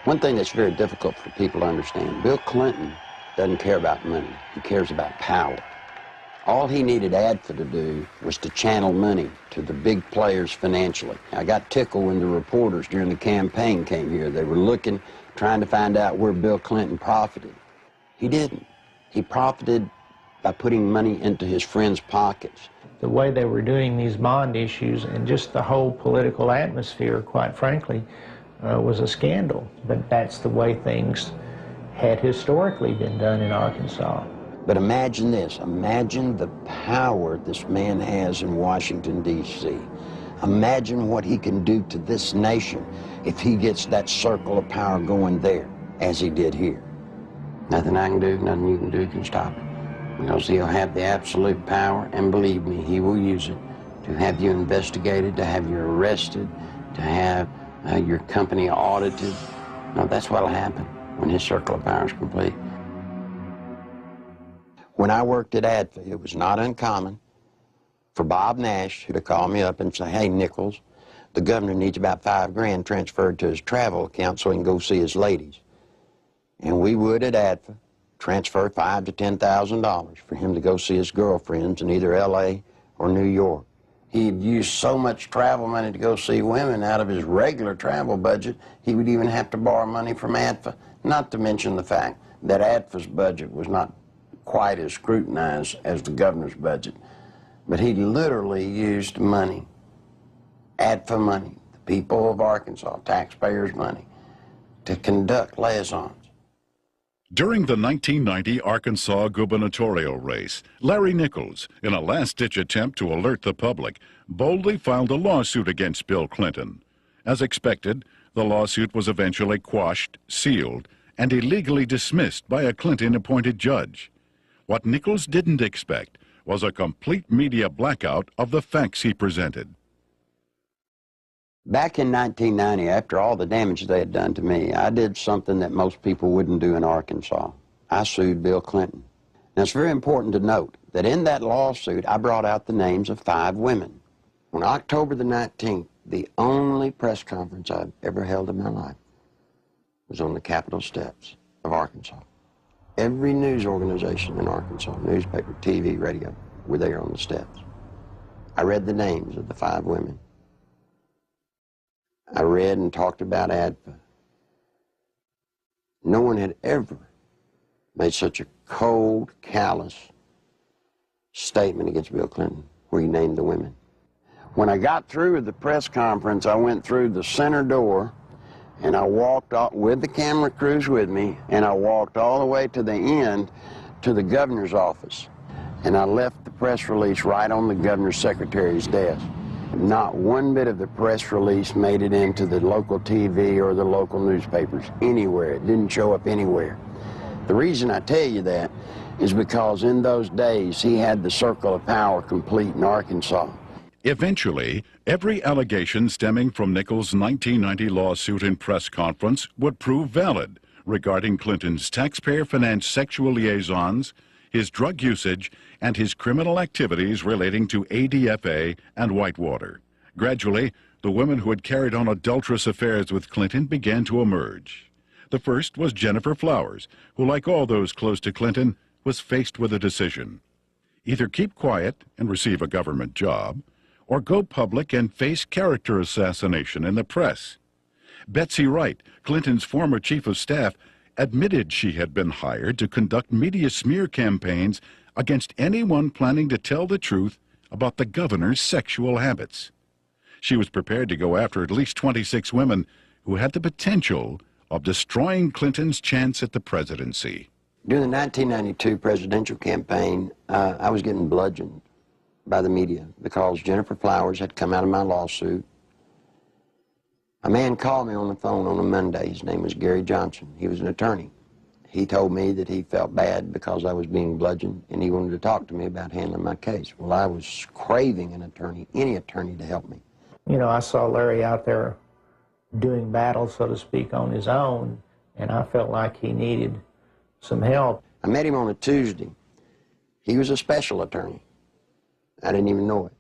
Speaker 4: One thing that's very difficult for people to understand, Bill Clinton doesn't care about money. He cares about power. All he needed ADFA to do was to channel money to the big players financially. I got tickled when the reporters during the campaign came here. They were looking, trying to find out where Bill Clinton profited. He didn't. He profited by putting money into his friends' pockets.
Speaker 19: The way they were doing these bond issues and just the whole political atmosphere, quite frankly, was a scandal. But that's the way things had historically been done in Arkansas.
Speaker 4: But imagine this. Imagine the power this man has in Washington, D.C. Imagine what he can do to this nation if he gets that circle of power going there, as he did here. Nothing I can do, nothing you can do can stop it. Because he'll have the absolute power, and believe me, he will use it to have you investigated, to have you arrested, to have your company audited. No, that's what'll happen when his circle of power is complete. When I worked at ADFA, it was not uncommon for Bob Nash to call me up and say, hey, Nichols, the governor needs about $5 grand transferred to his travel account so he can go see his ladies. And we would at ADFA transfer $5,000 to $10,000 for him to go see his girlfriends in either L.A. or New York. He'd used so much travel money to go see women out of his regular travel budget, he would even have to borrow money from ADFA, not to mention the fact that ADFA's budget was not quite as scrutinized as the governor's budget. But he literally used money, ADFA money, the people of Arkansas, taxpayers' money, to conduct liaisons.
Speaker 1: During the 1990 Arkansas gubernatorial race, Larry Nichols, in a last-ditch attempt to alert the public, boldly filed a lawsuit against Bill Clinton. As expected, the lawsuit was eventually quashed, sealed, and illegally dismissed by a Clinton-appointed judge. What Nichols didn't expect was a complete media blackout of the facts he presented.
Speaker 4: Back in 1990, after all the damage they had done to me, I did something that most people wouldn't do in Arkansas. I sued Bill Clinton. Now, it's very important to note that in that lawsuit, I brought out the names of 5 women. On October the 19th, the only press conference I've ever held in my life was on the Capitol steps of Arkansas. Every news organization in Arkansas, newspaper, TV, radio, were there on the steps. I read the names of the 5 women. I read and talked about ADFA. No one had ever made such a cold, callous statement against Bill Clinton where he named the women. When I got through with the press conference, I went through the center door and I walked off with the camera crews with me, and I walked all the way to the end to the governor's office. And I left the press release right on the governor's secretary's desk. Not one bit of the press release made it into the local TV or the local newspapers anywhere. It didn't show up anywhere. The reason I tell you that is because in those days he had the circle of power complete in Arkansas.
Speaker 1: Eventually, every allegation stemming from Nichols' 1990 lawsuit and press conference would prove valid regarding Clinton's taxpayer-financed sexual liaisons, his drug usage, and his criminal activities relating to ADFA and Whitewater. Gradually, the women who had carried on adulterous affairs with Clinton began to emerge. The first was Jennifer Flowers, who, like all those close to Clinton, was faced with a decision. Either keep quiet and receive a government job, or go public and face character assassination in the press. Betsy Wright, Clinton's former chief of staff, admitted she had been hired to conduct media smear campaigns against anyone planning to tell the truth about the governor's sexual habits. She was prepared to go after at least 26 women who had the potential of destroying Clinton's chance at the presidency.
Speaker 4: During the 1992 presidential campaign, I was getting bludgeoned by the media because Jennifer Flowers had come out of my lawsuit. A man called me on the phone on a Monday. His name was Gary Johnson. He was an attorney. He told me that he felt bad because I was being bludgeoned, and he wanted to talk to me about handling my case. Well, I was craving an attorney, any attorney, to help me.
Speaker 19: You know, I saw Larry out there doing battle, so to speak, on his own, and I felt like he needed some help.
Speaker 4: I met him on a Tuesday. He was a special attorney. I didn't even know it.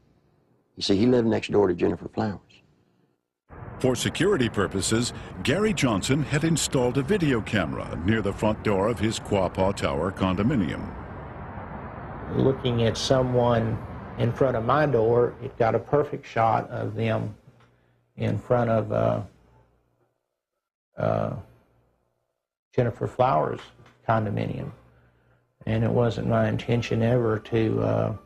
Speaker 4: You see, he lived next door to Jennifer Flowers.
Speaker 1: For security purposes, Gary Johnson had installed a video camera near the front door of his Quapaw Tower condominium.
Speaker 19: Looking at someone in front of my door, it got a perfect shot of them in front of Jennifer Flowers' condominium. And it wasn't my intention ever to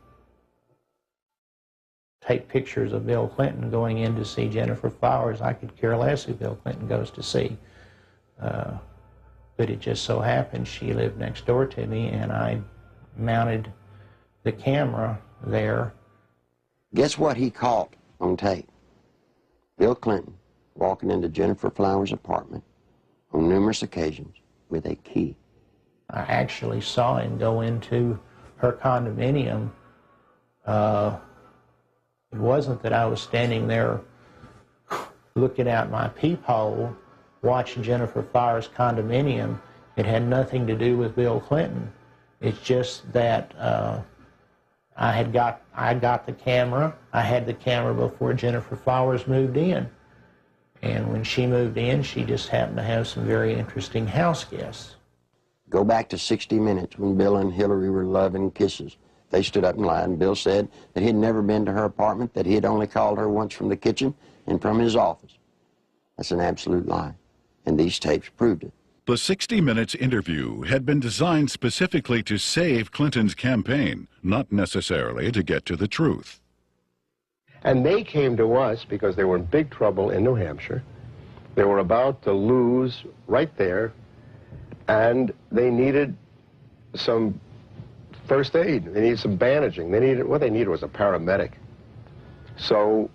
Speaker 19: take pictures of Bill Clinton going in to see Jennifer Flowers. I could care less who Bill Clinton goes to see. But it just so happened she lived next door to me, and I mounted the camera there.
Speaker 4: Guess what he caught on tape? Bill Clinton walking into Jennifer Flowers' apartment on numerous occasions with a key.
Speaker 19: I actually saw him go into her condominium. It wasn't that I was standing there looking out my peephole watching Jennifer Flowers' condominium. It had nothing to do with Bill Clinton. It's just that I got the camera. I had the camera before Jennifer Flowers moved in. And when she moved in, she just happened to have some very interesting house guests.
Speaker 4: Go back to 60 Minutes when Bill and Hillary were loving kisses. They stood up and lied, and Bill said that he had never been to her apartment, that he had only called her once from the kitchen and from his office. That's an absolute lie, and these tapes proved it.
Speaker 1: The 60 Minutes interview had been designed specifically to save Clinton's campaign, not necessarily to get to the truth.
Speaker 20: And they came to us because they were in big trouble in New Hampshire. They were about to lose right there, and they needed some first aid. They needed some bandaging. What they needed was a paramedic. So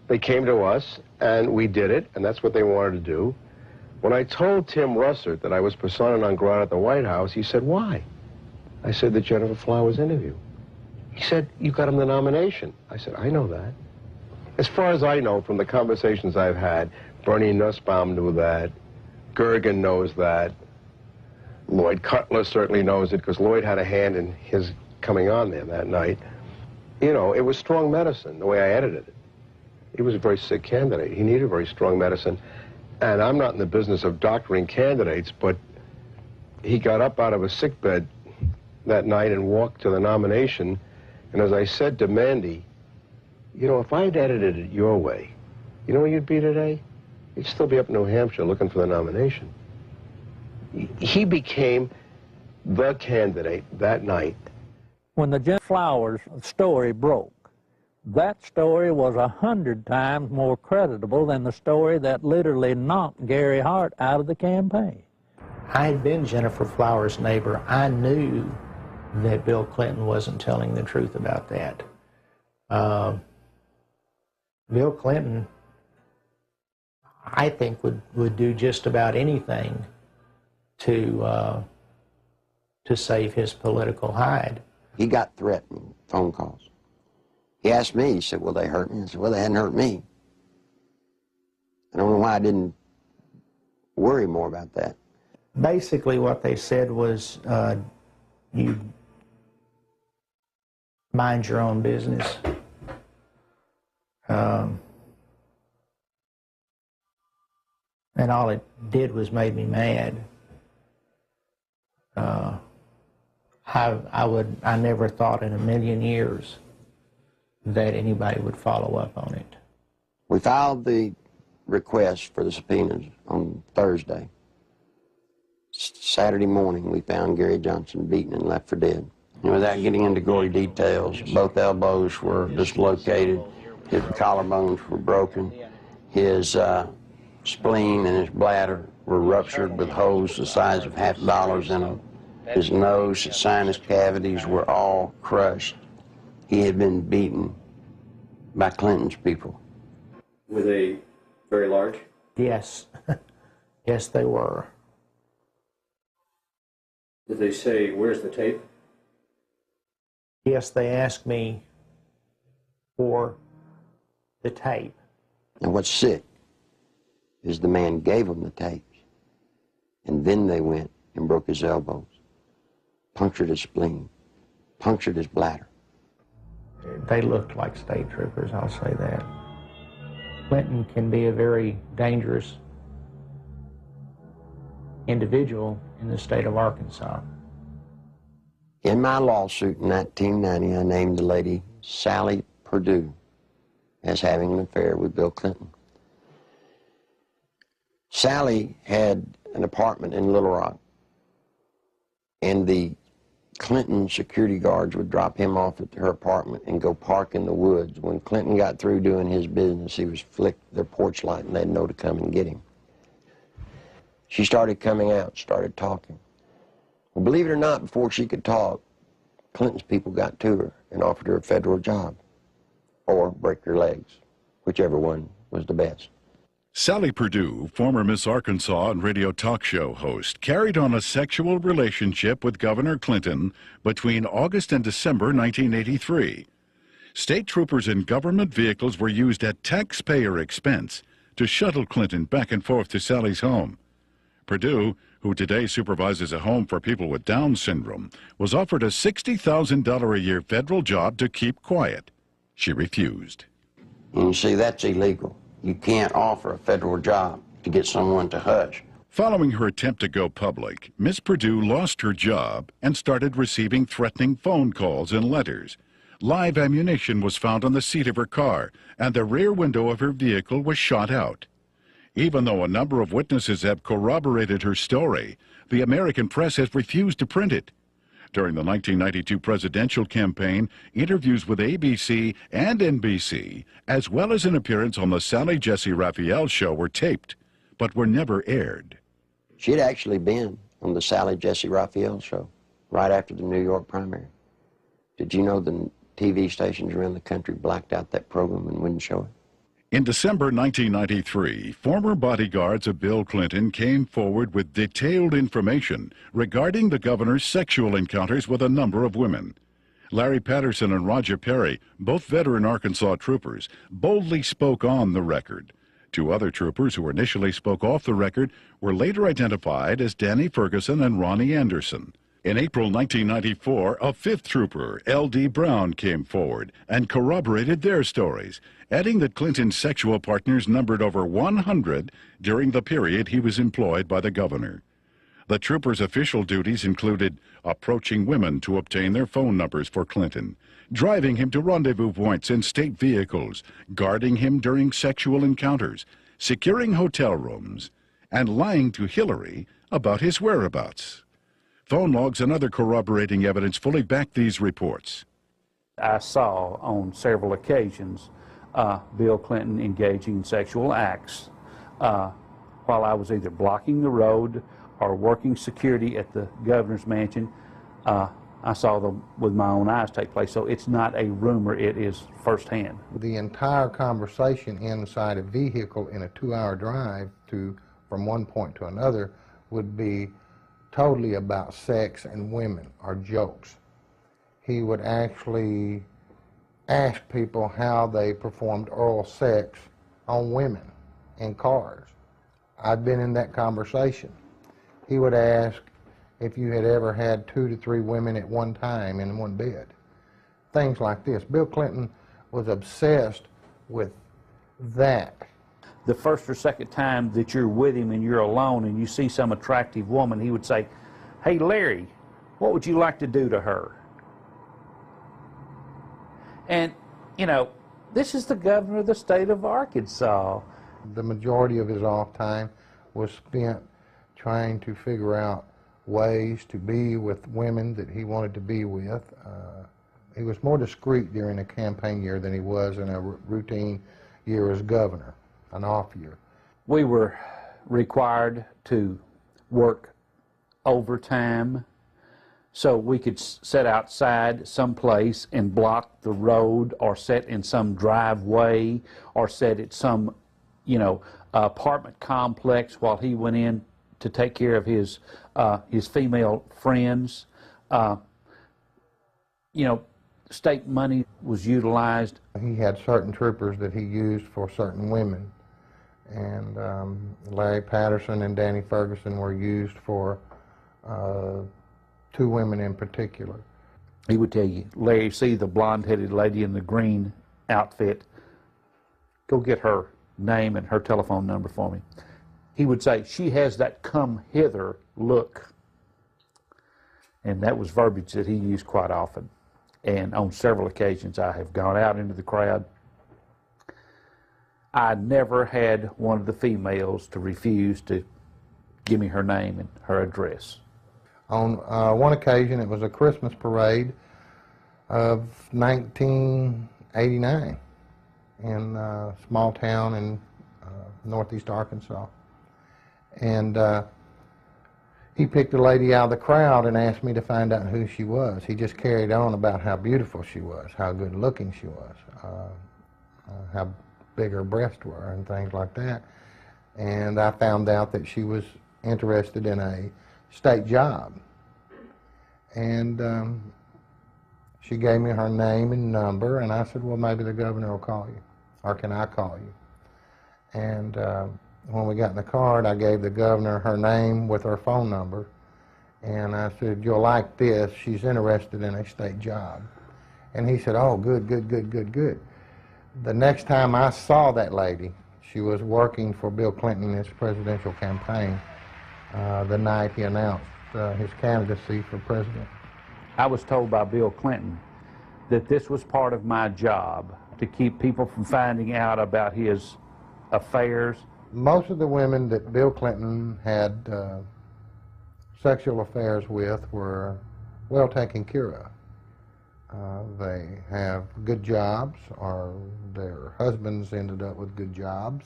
Speaker 20: they came to us, and we did it, and that's what they wanted to do. When I told Tim Russert that I was persona non grata at the White House, he said, "Why?" I said, "The Jennifer Flowers interview." He said, "You got him the nomination." I said, "I know that." As far as I know from the conversations I've had, Bernie Nussbaum knew that, Gergen knows that, Lloyd Cutler certainly knows it because Lloyd had a hand in his coming on there that night. You know, it was strong medicine, the way I edited it. He was a very sick candidate. He needed very strong medicine. And I'm not in the business of doctoring candidates, but he got up out of a sickbed that night and walked to the nomination. And as I said to Mandy, you know, if I'd edited it your way, you know where you'd be today? You'd still be up in New Hampshire looking for the nomination. He became the candidate that night.
Speaker 2: When the Jennifer Flowers story broke, that story was 100 times more creditable than the story that literally knocked Gary Hart out of the campaign.
Speaker 19: I had been Jennifer Flowers' neighbor. I knew that Bill Clinton wasn't telling the truth about that. Bill Clinton, I think, would do just about anything to save his political hide.
Speaker 4: He got threatening phone calls. He asked me, he said, "Will they hurt me?" I said, "Well, they hadn't hurt me." I don't know why I didn't worry more about that.
Speaker 19: Basically what they said was, you mind your own business. And all it did was made me mad. I never thought in a million years that anybody would follow up on it.
Speaker 4: We filed the request for the subpoenas on Thursday. Saturday morning, we found Gary Johnson beaten and left for dead. And without getting into gory details, both elbows were dislocated, his collarbones were broken, his spleen and his bladder were ruptured with holes the size of $50 in them. His nose, his sinus cavities were all crushed. He had been beaten by Clinton's people.
Speaker 21: Were they very large?
Speaker 19: Yes. Yes, they were.
Speaker 21: Did they say, "Where's the tape"?
Speaker 19: Yes, they asked me for the tape.
Speaker 4: And what's sick is the man gave them the tapes, and then they went and broke his elbows, punctured his spleen, punctured his bladder.
Speaker 19: They looked like state troopers, I'll say that. Clinton can be a very dangerous individual in the state of Arkansas.
Speaker 4: In my lawsuit in 1990, I named the lady Sally Perdue as having an affair with Bill Clinton. Sally had an apartment in Little Rock, and the Clinton security guards would drop him off at her apartment and go park in the woods. When Clinton got through doing his business, he was flicked their porch light and they'd know to come and get him. She started coming out, started talking. Well, believe it or not, before she could talk, Clinton's people got to her and offered her a federal job or break her legs, whichever one was the best.
Speaker 1: Sally Perdue, former Miss Arkansas and radio talk show host, carried on a sexual relationship with Governor Clinton between August and December 1983. State troopers in government vehicles were used at taxpayer expense to shuttle Clinton back and forth to Sally's home. Perdue, who today supervises a home for people with Down syndrome, was offered a $60,000 a year federal job to keep quiet. She refused.
Speaker 4: And you see, that's illegal. You can't offer a federal job to get someone to hush.
Speaker 1: Following her attempt to go public, Miss Perdue lost her job and started receiving threatening phone calls and letters. Live ammunition was found on the seat of her car, and the rear window of her vehicle was shot out. Even though a number of witnesses have corroborated her story, the American press has refused to print it. During the 1992 presidential campaign, interviews with ABC and NBC, as well as an appearance on the Sally Jesse Raphael show, were taped, but were never aired.
Speaker 4: She had actually been on the Sally Jesse Raphael show right after the New York primary. Did you know the TV stations around the country blacked out that program and wouldn't show it?
Speaker 1: In December 1993, former bodyguards of Bill Clinton came forward with detailed information regarding the governor's sexual encounters with a number of women. Larry Patterson and Roger Perry, both veteran Arkansas troopers, boldly spoke on the record. Two other troopers who initially spoke off the record were later identified as Danny Ferguson and Ronnie Anderson. In April 1994, a fifth trooper, L.D. Brown, came forward and corroborated their stories, adding that Clinton's sexual partners numbered over 100 during the period he was employed by the governor. The trooper's official duties included approaching women to obtain their phone numbers for Clinton, driving him to rendezvous points in state vehicles, guarding him during sexual encounters, securing hotel rooms, and lying to Hillary about his whereabouts. Phone logs and other corroborating evidence fully backed these reports.
Speaker 3: I saw on several occasions Bill Clinton engaging in sexual acts while I was either blocking the road or working security at the governor's mansion. I saw them with my own eyes take place, so it's not a rumor, it is firsthand.
Speaker 22: The entire conversation inside a vehicle in a 2-hour drive from one point to another would be totally about sex and women or jokes. He would actually ask people how they performed oral sex on women in cars. I'd been in that conversation. He would ask if you had ever had 2 to 3 women at one time in one bed. Things like this. Bill Clinton was obsessed with that.
Speaker 3: The first or second time that you're with him and you're alone and you see some attractive woman, he would say, "Hey, Larry, what would you like to do to her?" And, you know, this is the governor of the state of Arkansas.
Speaker 22: The majority of his off time was spent trying to figure out ways to be with women that he wanted to be with. He was more discreet during a campaign year than he was in a routine year as governor, an off year.
Speaker 3: We were required to work overtime so we could sit outside someplace and block the road, or sit in some driveway, or sit at some, you know, apartment complex while he went in to take care of his female friends. You know, state money was utilized.
Speaker 22: He had certain troopers that he used for certain women, and Larry Patterson and Danny Ferguson were used for 2 women in particular.
Speaker 3: He would tell you, "Larry, see the blonde-headed lady in the green outfit? Go get her. name and her telephone number for me. He would say, "She has that come hither look." And that was verbiage that he used quite often. And on several occasions I have gone out into the crowd. I never had one of the females to refuse to give me her name and her address.
Speaker 22: On one occasion, it was a Christmas parade of 1989 in a small town in northeast Arkansas. And he picked a lady out of the crowd and asked me to find out who she was. He just carried on about how beautiful she was, how good looking she was, how big her breasts were and things like that. And I found out that she was interested in a state job. And she gave me her name and number, and I said, well, maybe the governor will call you, or can I call you? And when we got in the car, I gave the governor her name with her phone number, and I said, you'll like this, she's interested in a state job. And he said, oh, good, good, good, good, good. The next time I saw that lady, she was working for Bill Clinton in his presidential campaign the night he announced his candidacy for president.
Speaker 3: I was told by Bill Clinton that this was part of my job, to keep people from finding out about his affairs.
Speaker 22: Most of the women that Bill Clinton had sexual affairs with were well taken care of. They have good jobs, or their husbands ended up with good jobs.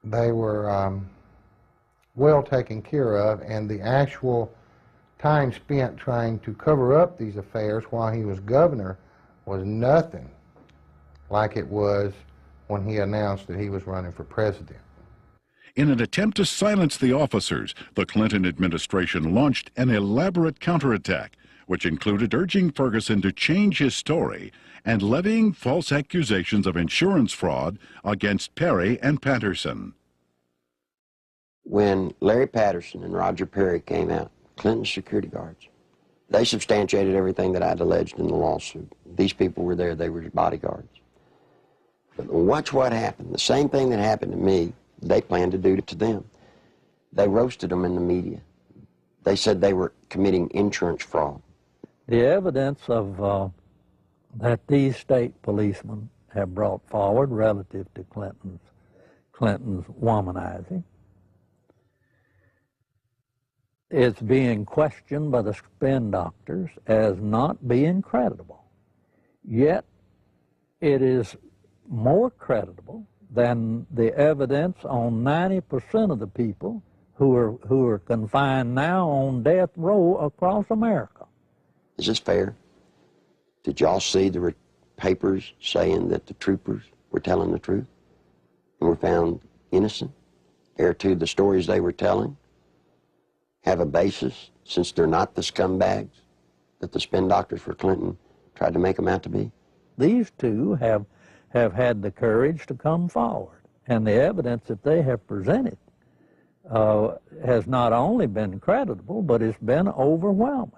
Speaker 22: They were well taken care of, and the actual time spent trying to cover up these affairs while he was governor was nothing like it was when he announced that he was running for president.
Speaker 1: In an attempt to silence the officers, the Clinton administration launched an elaborate counterattack, which included urging Ferguson to change his story and levying false accusations of insurance fraud against Perry and Patterson.
Speaker 4: When Larry Patterson and Roger Perry came out, Clinton's security guards, they substantiated everything that I'd alleged in the lawsuit. These people were there, they were his bodyguards. But watch what happened. The same thing that happened to me, they planned to do to them. They roasted them in the media. They said they were committing insurance fraud.
Speaker 2: The evidence of that these state policemen have brought forward relative to Clinton's womanizing is being questioned by the spin doctors as not being credible. Yet it is more credible than the evidence on 90% of the people who are confined now on death row across America.
Speaker 4: Is this fair? Did y'all see the papers saying that the troopers were telling the truth and were found innocent? Heir to the stories they were telling have a basis, since they're not the scumbags that the spin doctors for Clinton tried to make them out to be?
Speaker 2: These two have had the courage to come forward, and the evidence that they have presented has not only been creditable, but it's been overwhelming.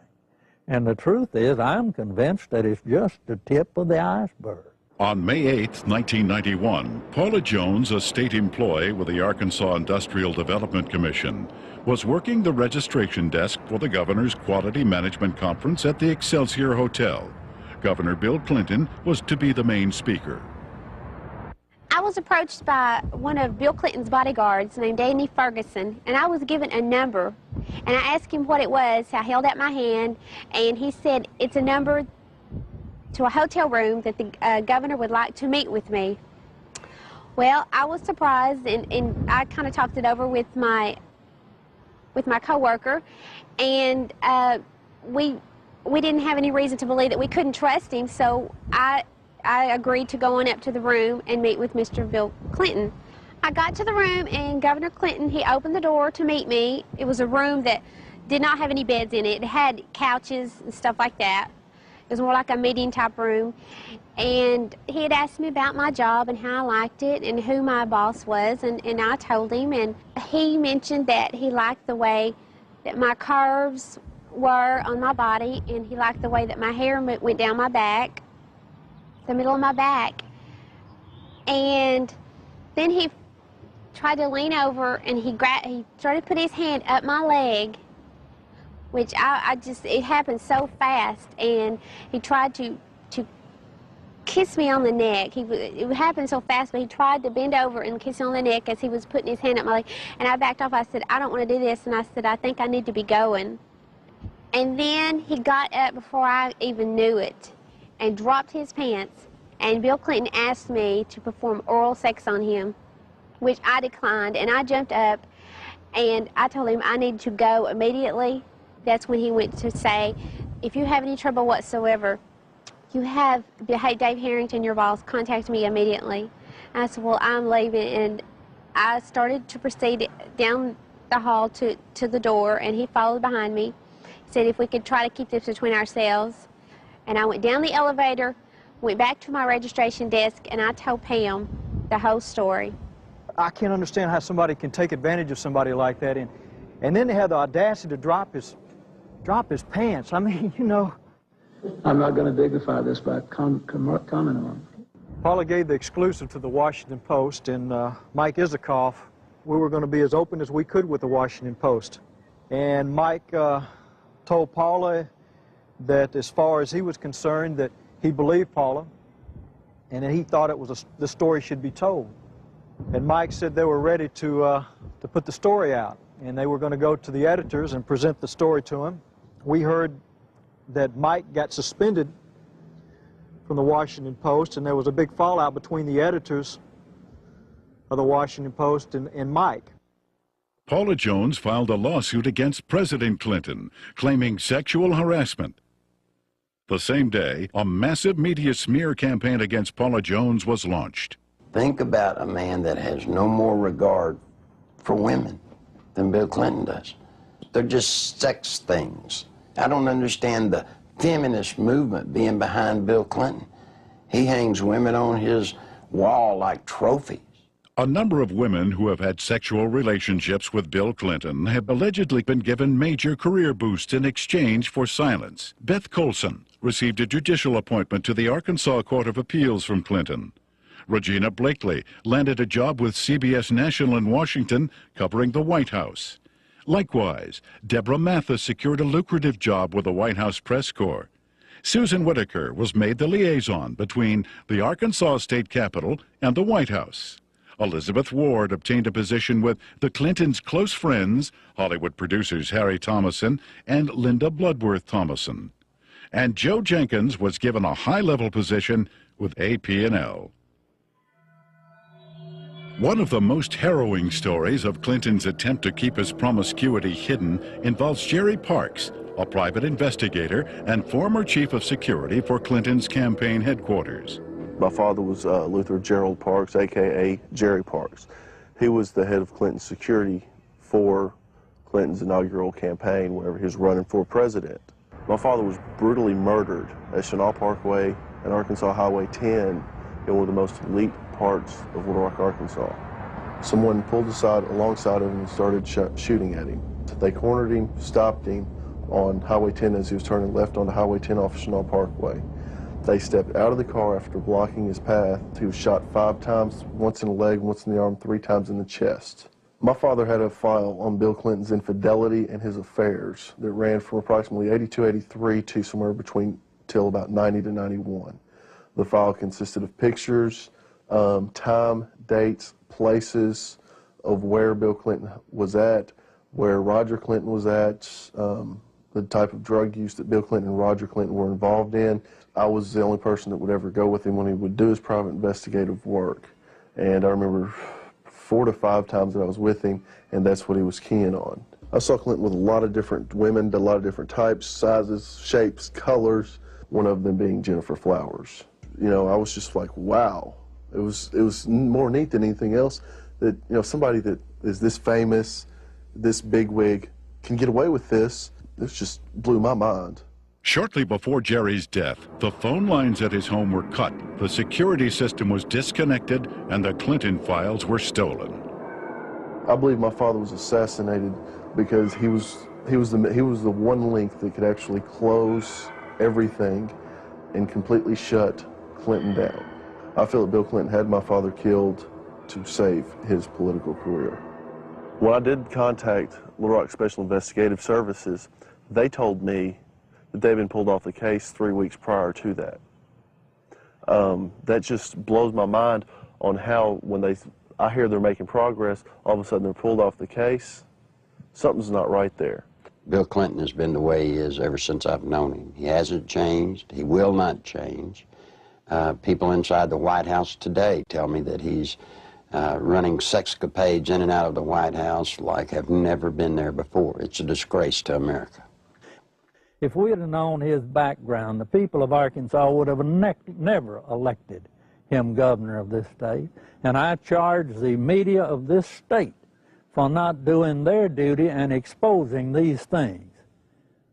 Speaker 2: And the truth is, I'm convinced that it's just the tip of the iceberg.
Speaker 1: On May 8, 1991, Paula Jones, a state employee with the Arkansas Industrial Development Commission, was working the registration desk for the governor's Quality Management Conference at the Excelsior Hotel. Governor Bill Clinton was to be the main speaker.
Speaker 7: I was approached by one of Bill Clinton's bodyguards named Danny Ferguson, and I was given a number. And I asked him what it was. I held out my hand, and he said, it's a number to a hotel room that the governor would like to meet with me. Well, I was surprised, and I kind of talked it over with my coworker, and we didn't have any reason to believe that we couldn't trust him, so I agreed to go on up to the room and meet with Mr. Bill Clinton. I got to the room, and Governor Clinton, he opened the door to meet me. It was a room that did not have any beds in it. It had couches and stuff like that. It was more like a meeting type room. And he had asked me about my job and how I liked it and who my boss was, and I told him. And he mentioned that he liked the way that my curves were on my body, and he liked the way that my hair went down my back, the middle of my back. And then he tried to lean over, and he started to put his hand up my leg, which it happened so fast, and he tried to kiss me on the neck. It happened so fast, but he tried to bend over and kiss me on the neck as he was putting his hand up my leg. And I backed off. I said, I don't want to do this. And I said, I think I need to be going. And then he got up before I even knew it and dropped his pants. And Bill Clinton asked me to perform oral sex on him, which I declined. And I jumped up and I told him I needed to go immediately. That's when he went to say, if you have any trouble whatsoever, you have Dave Harrington, your boss, contact me immediately. And I said, well, I'm leaving. And I started to proceed down the hall to the door, and he followed behind me. He said if we could try to keep this between ourselves. And I went down the elevator, went back to my registration desk, and I told Pam the whole story.
Speaker 8: I can't understand how somebody can take advantage of somebody like that. And then they have the audacity to drop his pants. I mean, you know.
Speaker 11: I'm not going to dignify this by commenting on it.
Speaker 8: Paula gave the exclusive to the Washington Post, and Mike Isikoff, we were going to be as open as we could with the Washington Post. And Mike told Paula that as far as he was concerned, that he believed Paula, and that he thought the story should be told. And Mike said they were ready to put the story out, and they were going to go to the editors and present the story to him. We heard that Mike got suspended from the Washington Post, and there was a big fallout between the editors of the Washington Post and Mike.
Speaker 1: Paula Jones filed a lawsuit against President Clinton, claiming sexual harassment. The same day, a massive media smear campaign against Paula Jones was launched.
Speaker 4: Think about a man that has no more regard for women than Bill Clinton does. They're just sex things. I don't understand the feminist movement being behind Bill Clinton. He hangs women on his wall like trophies.
Speaker 1: A number of women who have had sexual relationships with Bill Clinton have allegedly been given major career boosts in exchange for silence. Beth Colson received a judicial appointment to the Arkansas Court of Appeals from Clinton. Regina Blakely landed a job with CBS National in Washington covering the White House. Likewise, Deborah Mathis secured a lucrative job with the White House Press Corps. Susan Whitaker was made the liaison between the Arkansas State Capitol and the White House. Elizabeth Ward obtained a position with the Clintons' close friends, Hollywood producers Harry Thomason and Linda Bloodworth Thomason. And Joe Jenkins was given a high-level position with AP&L. One of the most harrowing stories of Clinton's attempt to keep his promiscuity hidden involves Jerry Parks, a private investigator and former chief of security for Clinton's campaign headquarters.
Speaker 9: My father was Luther Gerald Parks, a.k.a. Jerry Parks. He was the head of Clinton's security for Clinton's inaugural campaign whenever he was running for president. My father was brutally murdered at Chenal Parkway and Arkansas Highway 10 in one of the most elite parts of Little Rock, Arkansas. Someone pulled alongside of him and started shooting at him. They cornered him, stopped him on Highway 10 as he was turning left onto Highway 10 off Chenal Parkway. They stepped out of the car after blocking his path. He was shot 5 times, once in the leg, once in the arm, 3 times in the chest. My father had a file on Bill Clinton's infidelity and his affairs that ran from approximately 82, 83 to somewhere between till about 90 to 91. The file consisted of pictures, time, dates, places of where Bill Clinton was at, where Roger Clinton was at, the type of drug use that Bill Clinton and Roger Clinton were involved in. I was the only person that would ever go with him when he would do his private investigative work. And I remember 4 to 5 times that I was with him, and that's what he was keying on. I saw Clinton with a lot of different women, a lot of different types, sizes, shapes, colors, one of them being Jennifer Flowers. You know, I was just like, wow. It was more neat than anything else that, you know, somebody that is this famous, this bigwig, can get away with this. This just blew my mind.
Speaker 1: Shortly before Jerry's death, the phone lines at his home were cut, the security system was disconnected, and the Clinton files were stolen.
Speaker 9: I believe my father was assassinated because he was the one link that could actually close everything and completely shut Clinton down. I feel that Bill Clinton had my father killed to save his political career. When I did contact Little Rock Special Investigative Services, they told me that they'd been pulled off the case 3 weeks prior to that. That just blows my mind on how when I hear they're making progress, all of a sudden they're pulled off the case. Something's not right there.
Speaker 4: Bill Clinton has been the way he is ever since I've known him. He hasn't changed. He will not change. People inside the White House today tell me that he's running sexcapades in and out of the White House like have never been there before. It's a disgrace to America.
Speaker 2: If we had known his background, the people of Arkansas would have never elected him governor of this state. And I charge the media of this state for not doing their duty and exposing these things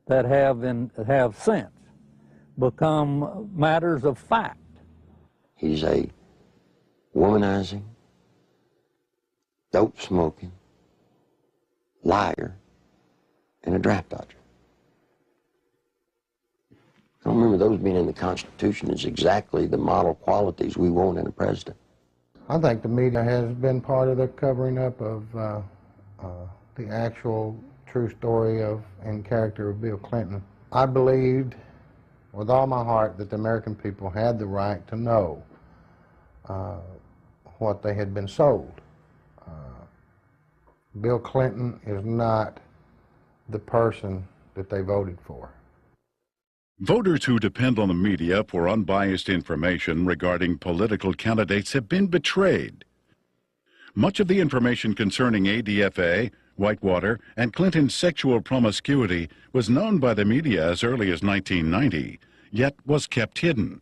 Speaker 2: that have since become matters of fact.
Speaker 4: He's a womanizing, dope-smoking, liar, and a draft dodger. I don't remember those being in the Constitution as exactly the model qualities we want in a president.
Speaker 22: I think the media has been part of the covering up of the actual true story of and character of Bill Clinton. I believed with all my heart that the American people had the right to know what they had been sold. Bill Clinton is not the person that they voted for.
Speaker 1: Voters who depend on the media for unbiased information regarding political candidates have been betrayed. Much of the information concerning ADFA, Whitewater, and Clinton's sexual promiscuity was known by the media as early as 1990, yet was kept hidden.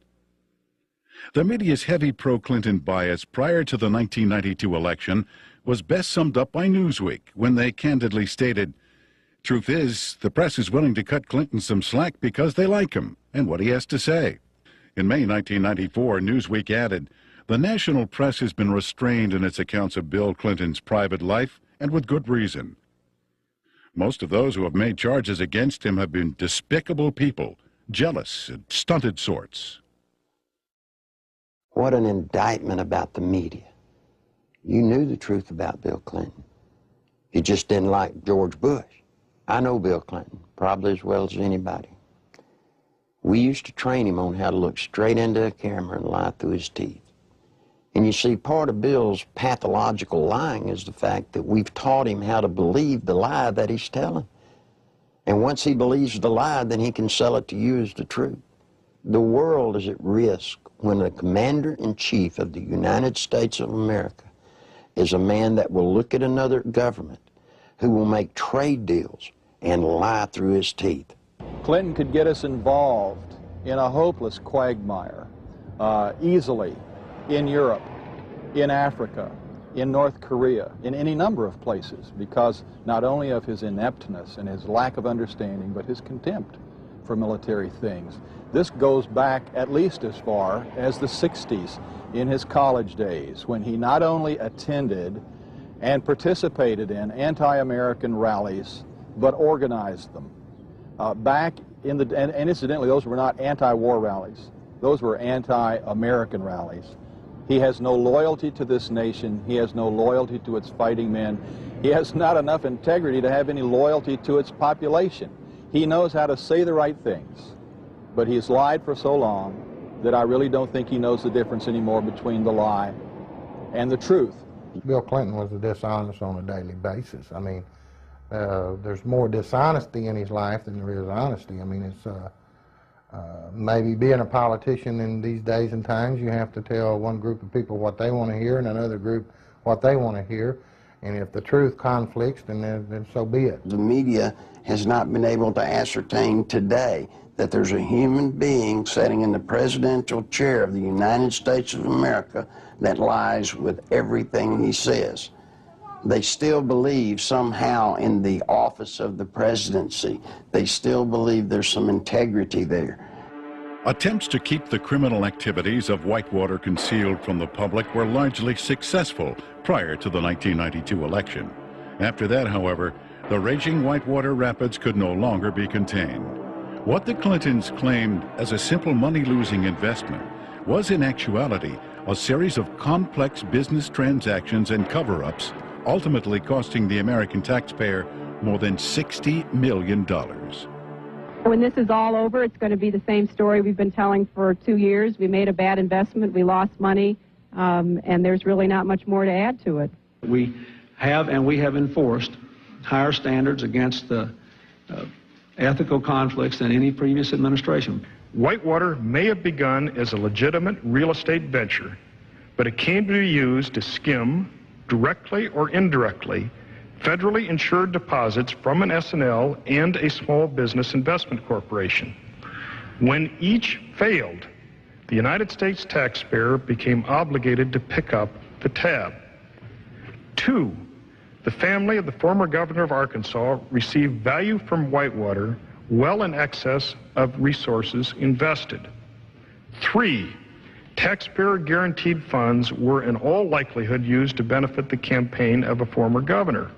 Speaker 1: The media's heavy pro-Clinton bias prior to the 1992 election was best summed up by Newsweek when they candidly stated, "Truth is, the press is willing to cut Clinton some slack because they like him and what he has to say." In May 1994, Newsweek added, "The national press has been restrained in its accounts of Bill Clinton's private life, and with good reason. Most of those who have made charges against him have been despicable people, jealous and stunted sorts."
Speaker 4: What an indictment about the media. You knew the truth about Bill Clinton. You just didn't like George Bush. I know Bill Clinton, probably as well as anybody. We used to train him on how to look straight into a camera and lie through his teeth. And you see, part of Bill's pathological lying is the fact that we've taught him how to believe the lie that he's telling. And once he believes the lie, then he can sell it to you as the truth. The world is at risk when the commander-in-chief of the United States of America is a man that will look at another government who will make trade deals and lie through his teeth.
Speaker 6: Clinton could get us involved in a hopeless quagmire easily in Europe, in Africa, in North Korea, in any number of places, because not only of his ineptness and his lack of understanding, but his contempt for military things. This goes back at least as far as the 60s in his college days, when he not only attended and participated in anti-American rallies, but organized them. And incidentally, those were not anti-war rallies. Those were anti-American rallies. He has no loyalty to this nation. He has no loyalty to its fighting men. He has not enough integrity to have any loyalty to its population. He knows how to say the right things, but he has lied for so long that I really don't think he knows the difference anymore between the lie and the truth.
Speaker 22: Bill Clinton was dishonest on a daily basis. I mean, there's more dishonesty in his life than there is honesty. I mean, it's maybe being a politician in these days and times, you have to tell one group of people what they want to hear and another group what they want to hear. And if the truth conflicts, then so be it.
Speaker 4: The media has not been able to ascertain today that there's a human being sitting in the presidential chair of the United States of America that lies with everything he says. They still believe somehow in the office of the presidency. They still believe there's some integrity there.
Speaker 1: Attempts to keep the criminal activities of Whitewater concealed from the public were largely successful prior to the 1992 election. After that, however, the raging Whitewater rapids could no longer be contained. What the Clintons claimed as a simple money-losing investment was in actuality a series of complex business transactions and cover-ups, ultimately costing the American taxpayer more than $60 million.
Speaker 17: When this is all over, it's going to be the same story we've been telling for 2 years. We made a bad investment, we lost money, and there's really not much more to add to it.
Speaker 14: We have enforced higher standards against the ethical conflicts than any previous administration.
Speaker 15: Whitewater may have begun as a legitimate real estate venture, but it came to be used to skim, directly or indirectly, federally insured deposits from an S&L and a small business investment corporation. When each failed, the United States taxpayer became obligated to pick up the tab. 2, the family of the former governor of Arkansas received value from Whitewater well in excess of resources invested. 3, taxpayer guaranteed funds were in all likelihood used to benefit the campaign of a former governor.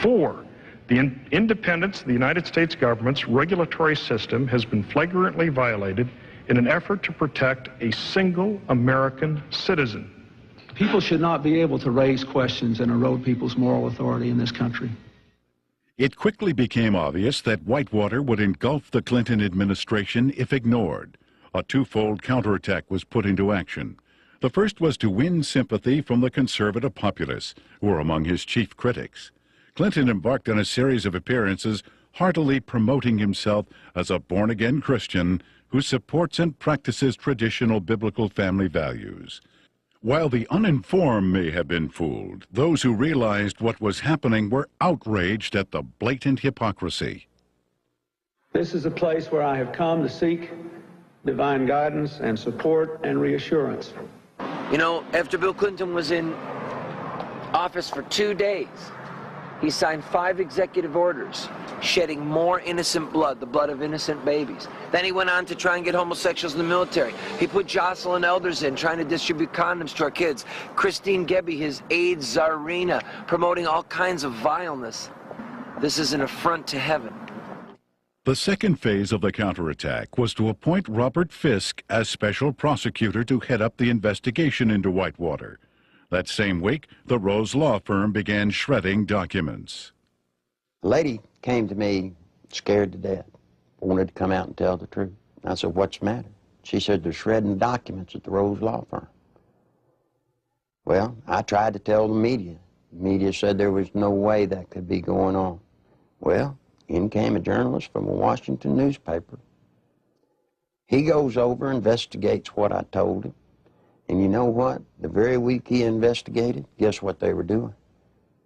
Speaker 15: 4, the independence of the United States government's regulatory system has been flagrantly violated in an effort to protect a single American citizen.
Speaker 14: People should not be able to raise questions and erode people's moral authority in this country.
Speaker 1: It quickly became obvious that Whitewater would engulf the Clinton administration if ignored. A twofold counterattack was put into action. The first was to win sympathy from the conservative populace, who were among his chief critics. Clinton embarked on a series of appearances heartily promoting himself as a born-again Christian who supports and practices traditional biblical family values. While the uninformed may have been fooled, those who realized what was happening were outraged at the blatant hypocrisy.
Speaker 14: This is a place where I have come to seek divine guidance and support and reassurance.
Speaker 23: You know, after Bill Clinton was in office for 2 days, he signed 5 executive orders, shedding more innocent blood, the blood of innocent babies. Then he went on to try and get homosexuals in the military. He put Jocelyn Elders in, trying to distribute condoms to our kids. Christine Gebbe, his AIDS czarina, promoting all kinds of vileness. This is an affront to heaven.
Speaker 1: The second phase of the counterattack was to appoint Robert Fisk as special prosecutor to head up the investigation into Whitewater. That same week, the Rose law firm began shredding documents.
Speaker 4: The lady came to me scared to death, wanted to come out and tell the truth. I said, "What's the matter?" She said, "They're shredding documents at the Rose law firm." Well, I tried to tell the media. The media said there was no way that could be going on. Well, in came a journalist from a Washington newspaper. He goes over, investigates what I told him. And you know what? The very week he investigated, guess what they were doing?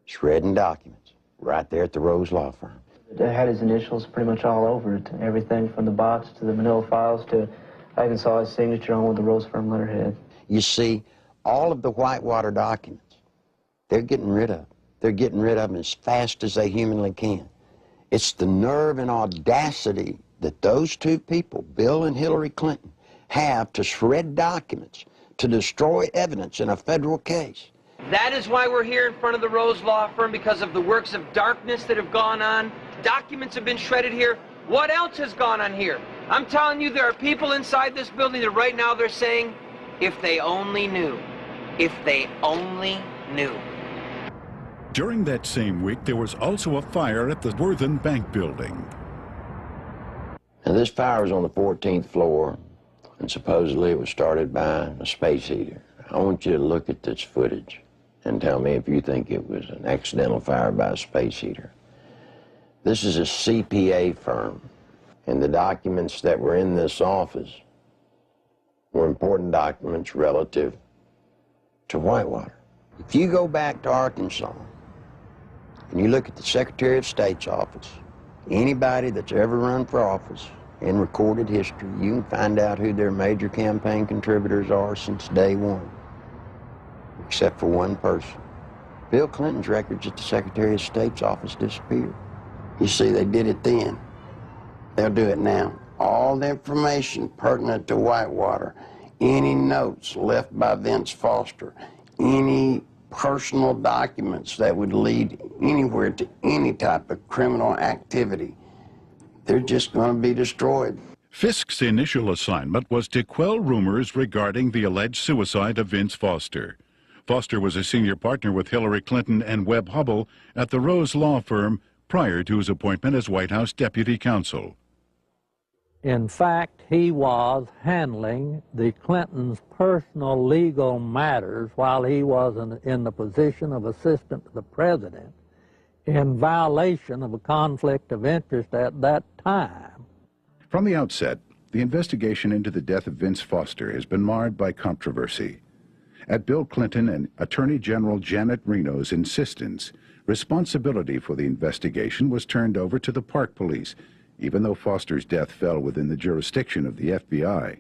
Speaker 4: Shredding documents right there at the Rose law firm.
Speaker 24: It had his initials pretty much all over it. Everything from the box to the manila files to I even saw his signature on with the Rose firm letterhead.
Speaker 4: You see, all of the Whitewater documents, they're getting rid of. They're getting rid of them as fast as they humanly can. It's the nerve and audacity that those two people, Bill and Hillary Clinton, have to shred documents, to destroy evidence in a federal case.
Speaker 23: That is why we're here in front of the Rose law firm, because of the works of darkness that have gone on. Documents have been shredded here. What else has gone on here? I'm telling you, there are people inside this building that right now they're saying, if they only knew, if they only knew.
Speaker 1: During that same week, there was also a fire at the Worthen Bank building.
Speaker 4: Now, this fire was on the 14th floor, and supposedly it was started by a space heater. I want you to look at this footage and tell me if you think it was an accidental fire by a space heater. This is a CPA firm, and the documents that were in this office were important documents relative to Whitewater. If you go back to Arkansas and you look at the Secretary of State's office, anybody that's ever run for office in recorded history, you can find out who their major campaign contributors are since day one, except for one person. Bill Clinton's records at the Secretary of State's office disappeared. You see, they did it then. They'll do it now. All the information pertinent to Whitewater, any notes left by Vince Foster, any personal documents that would lead anywhere to any type of criminal activity, they're just going to be destroyed.
Speaker 1: Fisk's initial assignment was to quell rumors regarding the alleged suicide of Vince Foster. Foster was a senior partner with Hillary Clinton and Webb Hubbell at the Rose Law Firm prior to his appointment as White House Deputy Counsel.
Speaker 2: In fact, he was handling the Clintons' personal legal matters while he was in the position of assistant to the president, in violation of a conflict of interest at that time.
Speaker 1: From the outset, the investigation into the death of Vince Foster has been marred by controversy. At Bill Clinton and Attorney General Janet Reno's insistence, responsibility for the investigation was turned over to the Park Police, even though Foster's death fell within the jurisdiction of the FBI.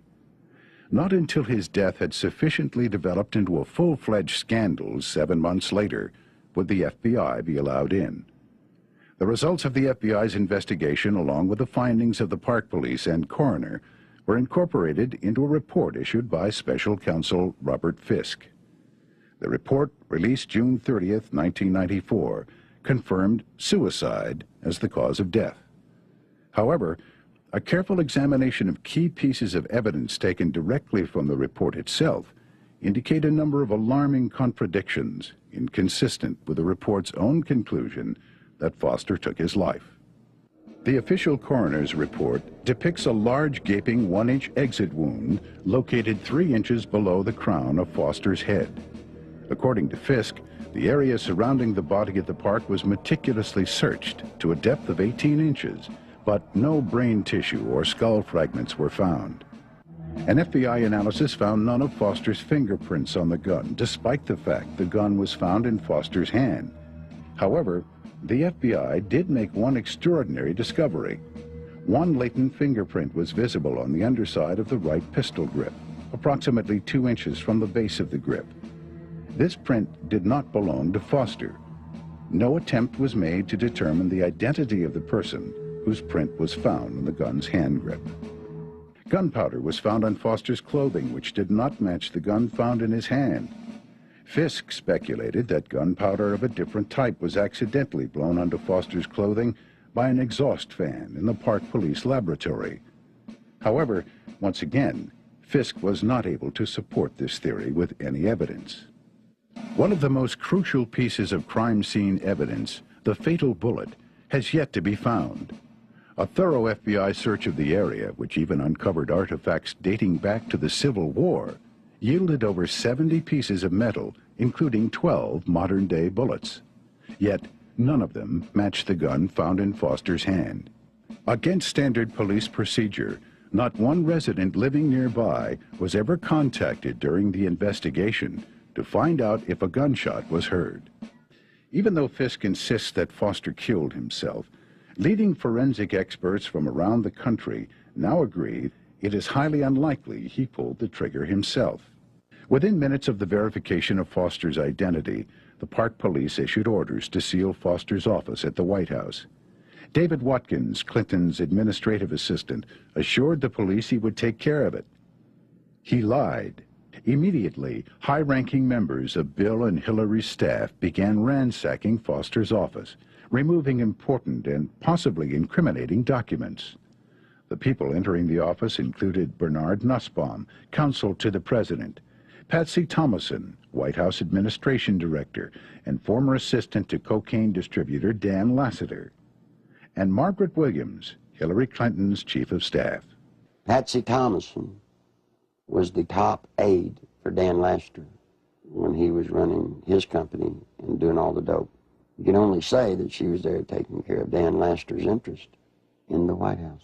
Speaker 1: Not until his death had sufficiently developed into a full-fledged scandal 7 months later would the FBI be allowed in. The results of the FBI's investigation, along with the findings of the Park Police and coroner, were incorporated into a report issued by Special Counsel Robert Fisk. The report, released June 30th, 1994, confirmed suicide as the cause of death. However, a careful examination of key pieces of evidence taken directly from the report itself indicate a number of alarming contradictions inconsistent with the report's own conclusion that Foster took his life. The official coroner's report depicts a large gaping 1-inch exit wound located 3 inches below the crown of Foster's head. According to Fisk, the area surrounding the body at the park was meticulously searched to a depth of 18 inches, but no brain tissue or skull fragments were found. An FBI analysis found none of Foster's fingerprints on the gun, despite the fact the gun was found in Foster's hand. However, the FBI did make one extraordinary discovery. One latent fingerprint was visible on the underside of the right pistol grip, approximately 2 inches from the base of the grip. This print did not belong to Foster. No attempt was made to determine the identity of the person whose print was found on the gun's hand grip. Gunpowder was found on Foster's clothing, which did not match the gun found in his hand. Fisk speculated that gunpowder of a different type was accidentally blown onto Foster's clothing by an exhaust fan in the Park Police laboratory. However, once again, Fisk was not able to support this theory with any evidence. One of the most crucial pieces of crime scene evidence, the fatal bullet, has yet to be found. A thorough FBI search of the area, which even uncovered artifacts dating back to the Civil War, yielded over 70 pieces of metal, including 12 modern-day bullets. Yet, none of them matched the gun found in Foster's hand. Against standard police procedure, not one resident living nearby was ever contacted during the investigation to find out if a gunshot was heard. Even though Fisk insists that Foster killed himself, leading forensic experts from around the country now agree it is highly unlikely he pulled the trigger himself. Within minutes of the verification of Foster's identity, the Park Police issued orders to seal Foster's office at the White House. David Watkins, Clinton's administrative assistant, assured the police he would take care of it. He lied. Immediately, high-ranking members of Bill and Hillary's staff began ransacking Foster's office, removing important and possibly incriminating documents. The people entering the office included Bernard Nussbaum, counsel to the president, Patsy Thomason, White House Administration Director, and former assistant to cocaine distributor Dan Lassiter, and Margaret Williams, Hillary Clinton's chief of staff.
Speaker 4: Patsy Thomason was the top aide for Dan Lassiter when he was running his company and doing all the dope. You can only say that she was there taking care of Dan Lassiter's interest in the White House.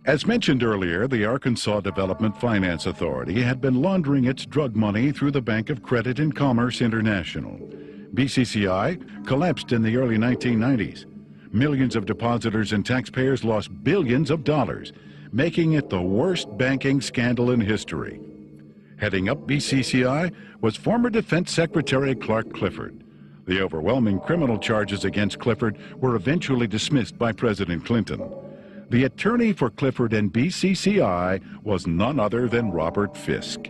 Speaker 1: As mentioned earlier, the Arkansas Development Finance Authority had been laundering its drug money through the Bank of Credit and Commerce International. BCCI collapsed in the early 1990s. Millions of depositors and taxpayers lost billions of dollars, making it the worst banking scandal in history. Heading up BCCI was former Defense Secretary Clark Clifford. The overwhelming criminal charges against Clifford were eventually dismissed by President Clinton. The attorney for Clifford and BCCI was none other than Robert Fisk.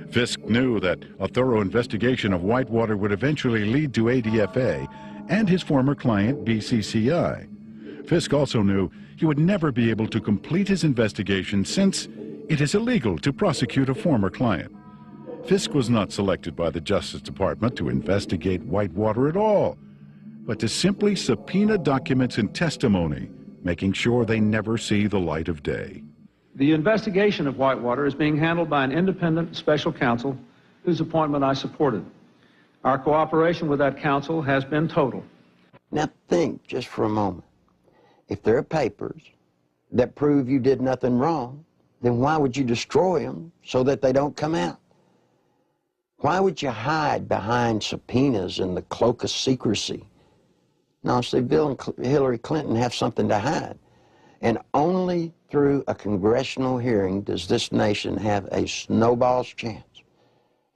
Speaker 1: Fisk knew that a thorough investigation of Whitewater would eventually lead to ADFA and his former client, BCCI. Fisk also knew he would never be able to complete his investigation since it is illegal to prosecute a former client. Fisk was not selected by the Justice Department to investigate Whitewater at all, but to simply subpoena documents and testimony, making sure they never see the light of day.
Speaker 14: The investigation of Whitewater is being handled by an independent special counsel whose appointment I supported. Our cooperation with that counsel has been total.
Speaker 4: Now think just for a moment. If there are papers that prove you did nothing wrong, then why would you destroy them so that they don't come out? Why would you hide behind subpoenas in the cloak of secrecy? No, see, Bill and Hillary Clinton have something to hide. And only through a congressional hearing does this nation have a snowball's chance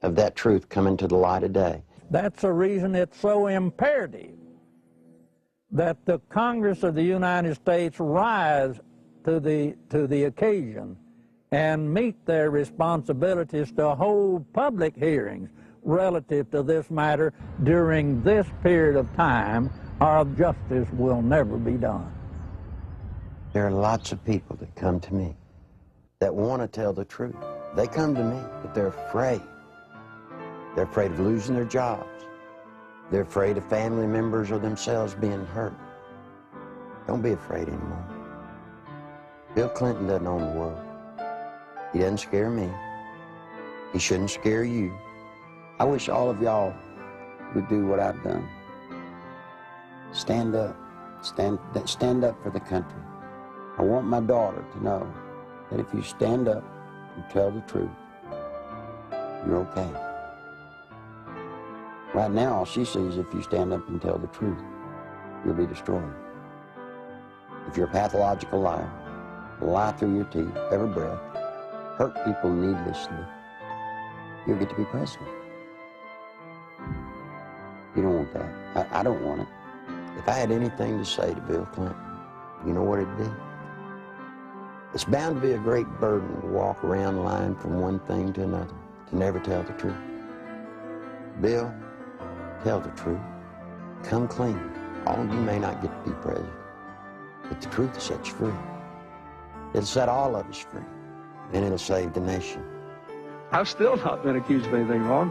Speaker 4: of that truth coming to the light of day.
Speaker 2: That's the reason it's so imperative that the Congress of the United States rise to the occasion and meet their responsibilities to hold public hearings relative to this matter during this period of time, or justice will never be done.
Speaker 4: There are lots of people that come to me that want to tell the truth. They come to me, but they're afraid. They're afraid of losing their jobs. They're afraid of family members or themselves being hurt. Don't be afraid anymore. Bill Clinton doesn't own the world. He doesn't scare me. He shouldn't scare you. I wish all of y'all would do what I've done. Stand up. Stand up for the country. I want my daughter to know that if you stand up and tell the truth, you're okay. Right now, all she sees, if you stand up and tell the truth, you'll be destroyed. If you're a pathological liar, lie through your teeth, every breath, hurt people needlessly, you'll get to be president. You don't want that. I don't want it. If I had anything to say to Bill Clinton, you know what it'd be? It's bound to be a great burden to walk around lying from one thing to another, to never tell the truth. Bill, tell the truth. Come clean. All of you may not get to be president, but the truth will set you free. It'll set all of us free, and it'll save the nation.
Speaker 14: I've still not been accused of anything wrong,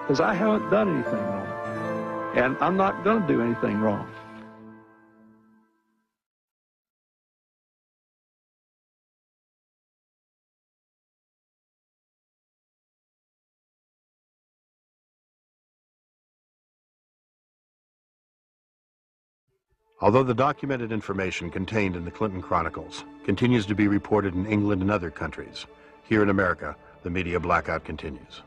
Speaker 14: because I haven't done anything wrong. And I'm not going to do anything wrong.
Speaker 5: Although the documented information contained in the Clinton Chronicles continues to be reported in England and other countries, here in America, the media blackout continues.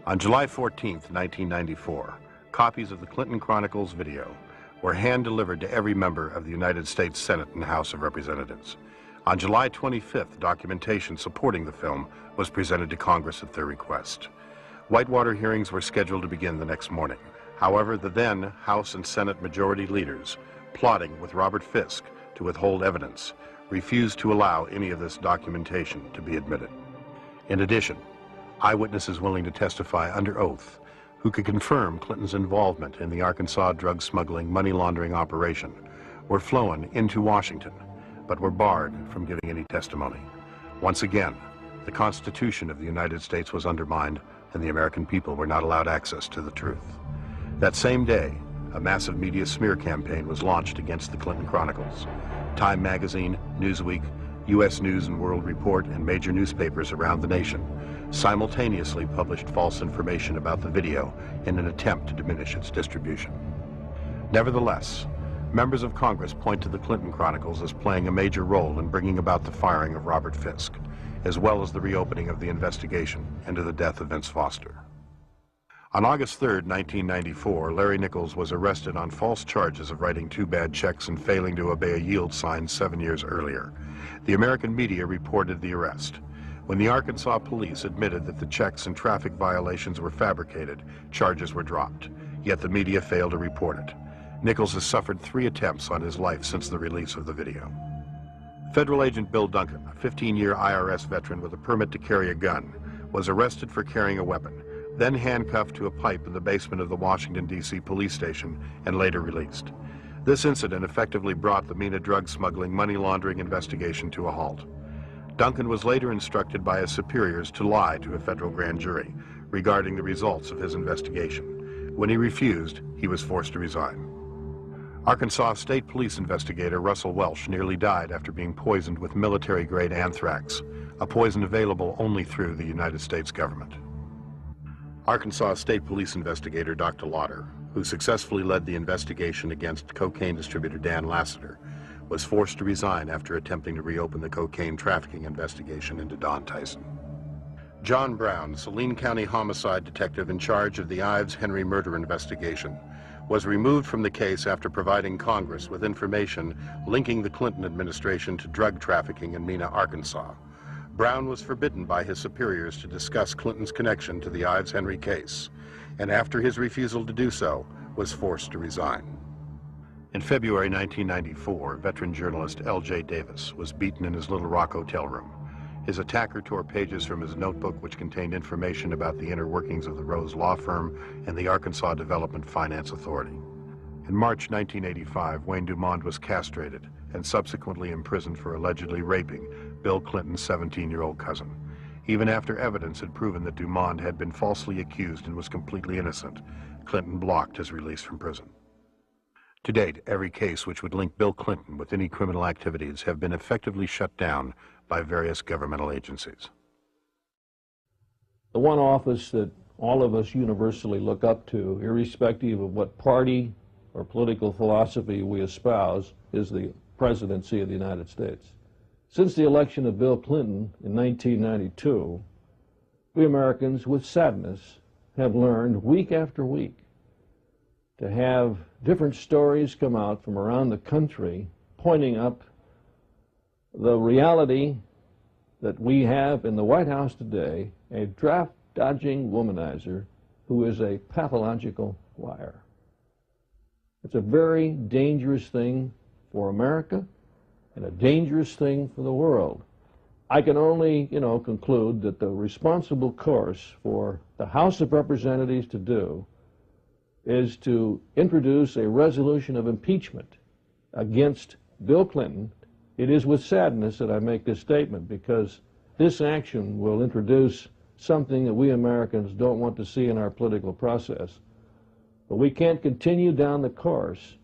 Speaker 5: On July 14th, 1994, copies of the Clinton Chronicles video were hand-delivered to every member of the United States Senate and House of Representatives. On July 25th, documentation supporting the film was presented to Congress at their request. Whitewater hearings were scheduled to begin the next morning. However, the then House and Senate majority leaders, plotting with Robert Fisk to withhold evidence, refused to allow any of this documentation to be admitted. In addition, eyewitnesses willing to testify under oath who could confirm Clinton's involvement in the Arkansas drug smuggling money laundering operation were flown into Washington, but were barred from giving any testimony. Once again, the Constitution of the United States was undermined and the American people were not allowed access to the truth. That same day, a massive media smear campaign was launched against the Clinton Chronicles. Time magazine, Newsweek, U.S. News and World Report, and major newspapers around the nation simultaneously published false information about the video in an attempt to diminish its distribution. Nevertheless, members of Congress point to the Clinton Chronicles as playing a major role in bringing about the firing of Robert Fisk, as well as the reopening of the investigation into the death of Vince Foster. On August 3, 1994, Larry Nichols was arrested on false charges of writing 2 bad checks and failing to obey a yield sign 7 years earlier. The American media reported the arrest. When the Arkansas police admitted that the checks and traffic violations were fabricated, charges were dropped, yet the media failed to report it. Nichols has suffered 3 attempts on his life since the release of the video. Federal agent Bill Duncan, a 15-year IRS veteran with a permit to carry a gun, was arrested for carrying a weapon, then handcuffed to a pipe in the basement of the Washington, D.C. police station and later released. This incident effectively brought the MENA drug smuggling money laundering investigation to a halt. Duncan was later instructed by his superiors to lie to a federal grand jury regarding the results of his investigation. When he refused, he was forced to resign. Arkansas State Police investigator Russell Welsh nearly died after being poisoned with military-grade anthrax, a poison available only through the United States government. Arkansas State Police investigator Dr. Lauder, who successfully led the investigation against cocaine distributor Dan Lassiter, was forced to resign after attempting to reopen the cocaine trafficking investigation into Don Tyson. John Brown, Saline County homicide detective in charge of the Ives Henry murder investigation, was removed from the case after providing Congress with information linking the Clinton administration to drug trafficking in Mena, Arkansas. Brown was forbidden by his superiors to discuss Clinton's connection to the Ives Henry case, and after his refusal to do so, was forced to resign. In February 1994, veteran journalist L.J. Davis was beaten in his Little Rock hotel room. His attacker tore pages from his notebook which contained information about the inner workings of the Rose Law Firm and the Arkansas Development Finance Authority. In March 1985, Wayne Dumond was castrated and subsequently imprisoned for allegedly raping Bill Clinton's 17-year-old cousin. Even after evidence had proven that Dumond had been falsely accused and was completely innocent, Clinton blocked his release from prison. To date, every case which would link Bill Clinton with any criminal activities have been effectively shut down by various governmental agencies.
Speaker 12: The one office that all of us universally look up to, irrespective of what party or political philosophy we espouse, is the presidency of the United States. Since the election of Bill Clinton in 1992, we Americans, with sadness, have learned week after week to have different stories come out from around the country pointing up the reality that we have in the White House today, a draft-dodging womanizer who is a pathological liar. It's a very dangerous thing for America and a dangerous thing for the world. I can only, conclude that the responsible course for the House of Representatives to do is to introduce a resolution of impeachment against Bill Clinton. It is with sadness that I make this statement, because this action will introduce something that we Americans don't want to see in our political process. But we can't continue down the course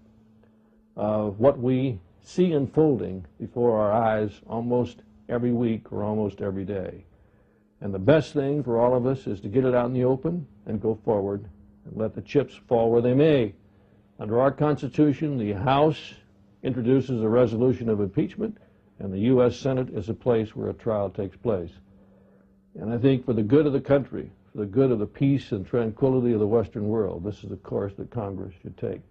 Speaker 12: of what we see unfolding before our eyes almost every week or almost every day. And the best thing for all of us is to get it out in the open and go forward and let the chips fall where they may. Under our Constitution, the House introduces a resolution of impeachment, and the U.S. Senate is a place where a trial takes place. And I think for the good of the country, for the good of the peace and tranquility of the Western world, this is the course that Congress should take.